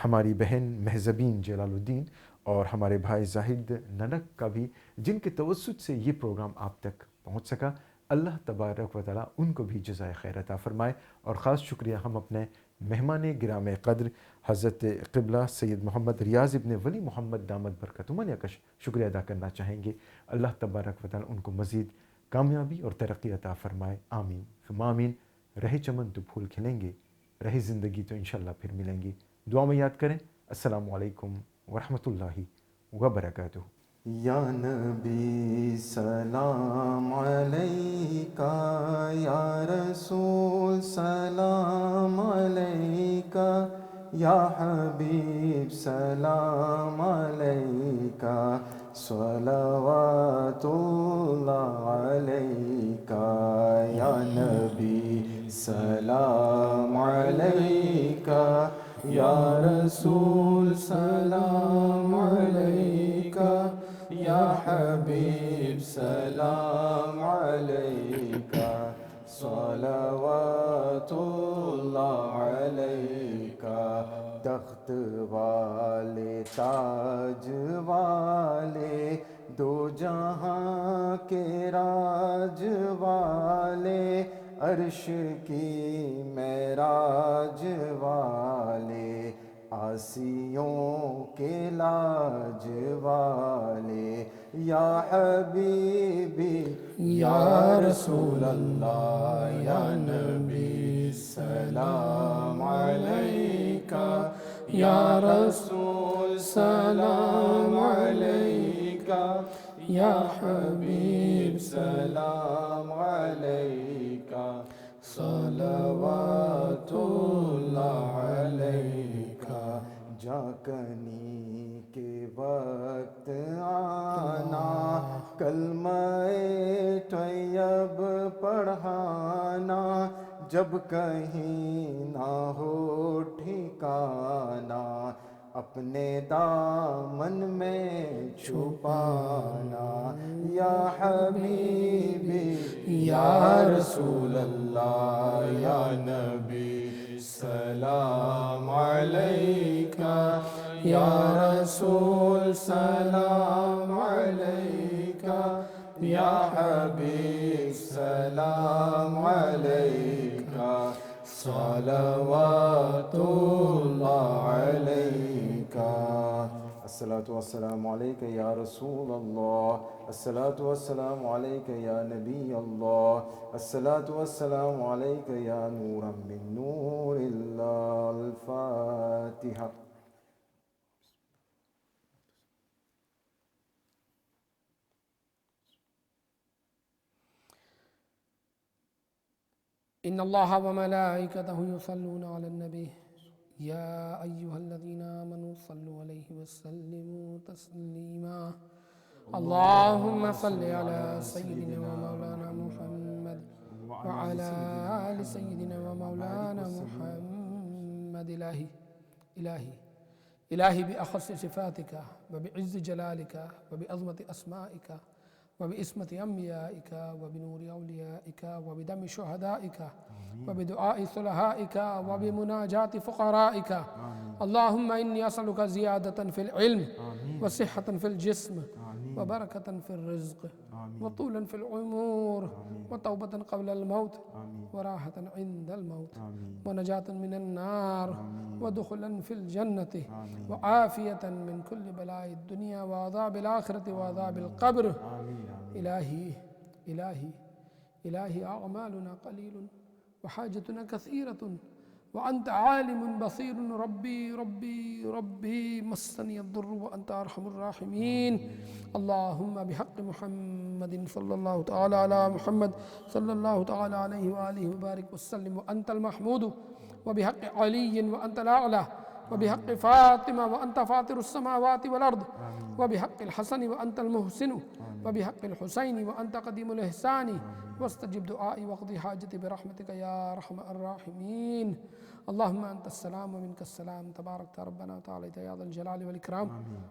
ہماری بہن مہذبین جلال الدین اور ہمارے بھائی زاہد ننک کا بھی, جن کے توسط سے یہ پروگرام آپ تک پہنچ سکا. اللہ تبارک و تعالیٰ ان کو بھی جزائے خیر عطا فرمائے. اور خاص شکریہ ہم اپنے مہمان گرام قدر حضرت قبلہ سید محمد ریاض ابن ولی محمد دامت برکاتہم کا شکریہ ادا کرنا چاہیں گے. اللہ تبارک و تعالیٰ ان کو مزید کامیابی اور ترقی عطا فرمائے. آمین ثم آمین. رہے چمن تو پھول کھلیں گے, رہی زندگی تو انشاءاللہ پھر ملیں گی. دعا میں یاد کریں. السلام علیکم ورحمۃ اللہ وبرکاتہ. یا نبی سلام علیکہ, یا رسول سلام علیکہ, یا حبیب سلام علیکہ, صلوات اللہ علیکہ. یا نبی سلام علیکہ, یا رسول سلام علیکہ, یا حبیب سلام علیکہ, صلوات اللہ علیکہ. تخت والے, تاج والے, دو جہاں کے راج والے, عرش کی معراج والے, آسیوں کے لاج والے, یا حبیبی یا رسول اللہ, یا نبی سلام علیکہ, یا رسول سلام علیکہ, یا حبیب سلام علیکہ, صلوات اللہ علیکہ. جاکنی کے بعد وقت آنا، کلمہ طیب پڑھانا، جب کہیں نہ ہو ٹھکانا، اپنے دامن میں چھپانا، یا حبیبی یا رسول اللہ یا نبی سلام علیکہ، یا رسول سلام علیکہ، یا حبیب سلام علیکہ، صلوات اللہ علیکہ۔ الصلاۃ والسلام علیکہ یا رسول اللہ، الصلاۃ والسلام علیکہ یا نبی اللہ، الصلاۃ والسلام علیکہ یا نورا من نور اللہ۔ الفاتحہ۔ ان اللہ وملائکتہ یصلون علی النبی یا ایہا الذین آمنوا صلوا علیہ وسلموا تسلیما۔ اللہم صلی علی سیدنا و مولانا محمد وعلی آل سیدنا و مولانا محمد۔ الہی بأخص صفاتک وبعز جلالک وبعظمت اسمائک وبعصمت انبیائک وبنور اولیائک وبدم شہدائک وبدعاء صلحائک وبمناجات فقرائک۔ اللہم انی اسألک زیادة فی العلم وصحة فی الجسم وبرکة فی الرزق وطولا فی العمور وتوبة قبل الموت وراحة عند الموت ونجاة من النار ودخلا في الجنة وعافية من كل بلاء الدنيا وعذاب الآخرة وعذاب القبر۔ إلهي أعمالنا قليل وحاجتنا كثيرة وأنت عالم بصير، ربي مسني الضر وأنت أرحم الراحمين۔ اللهم بحق محمد صلى الله تعالى على محمد صلى الله تعالى عليه وآله وبارك وسلم وأنت المحمود، وبحق علي وأنت الأعلى، وبحق فاطمة وأنت فاطر السماوات والأرض، وبحق الحسن وأنت المحسن، وبحق الحسين وأنت قديم الإحسان، واستجب دعائي واقضي حاجتي برحمتك يا أرحم الراحمين۔ اللهم أنت السلام ومنك السلام، تباركت ربنا وتعاليت يا ذا الجلال والإكرام،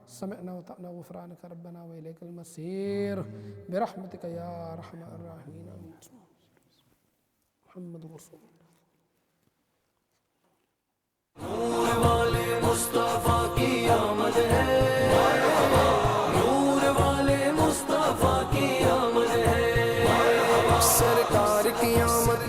سمعنا وطعنا غفرانك ربنا وإليك المصير، برحمتك يا أرحم الراحمين، آمين۔ محمد رسول الله۔ نور والے مصطفیٰ کی آمد ہے، نور والے مصطفیٰ کی آمد ہے، سرکار کی آمد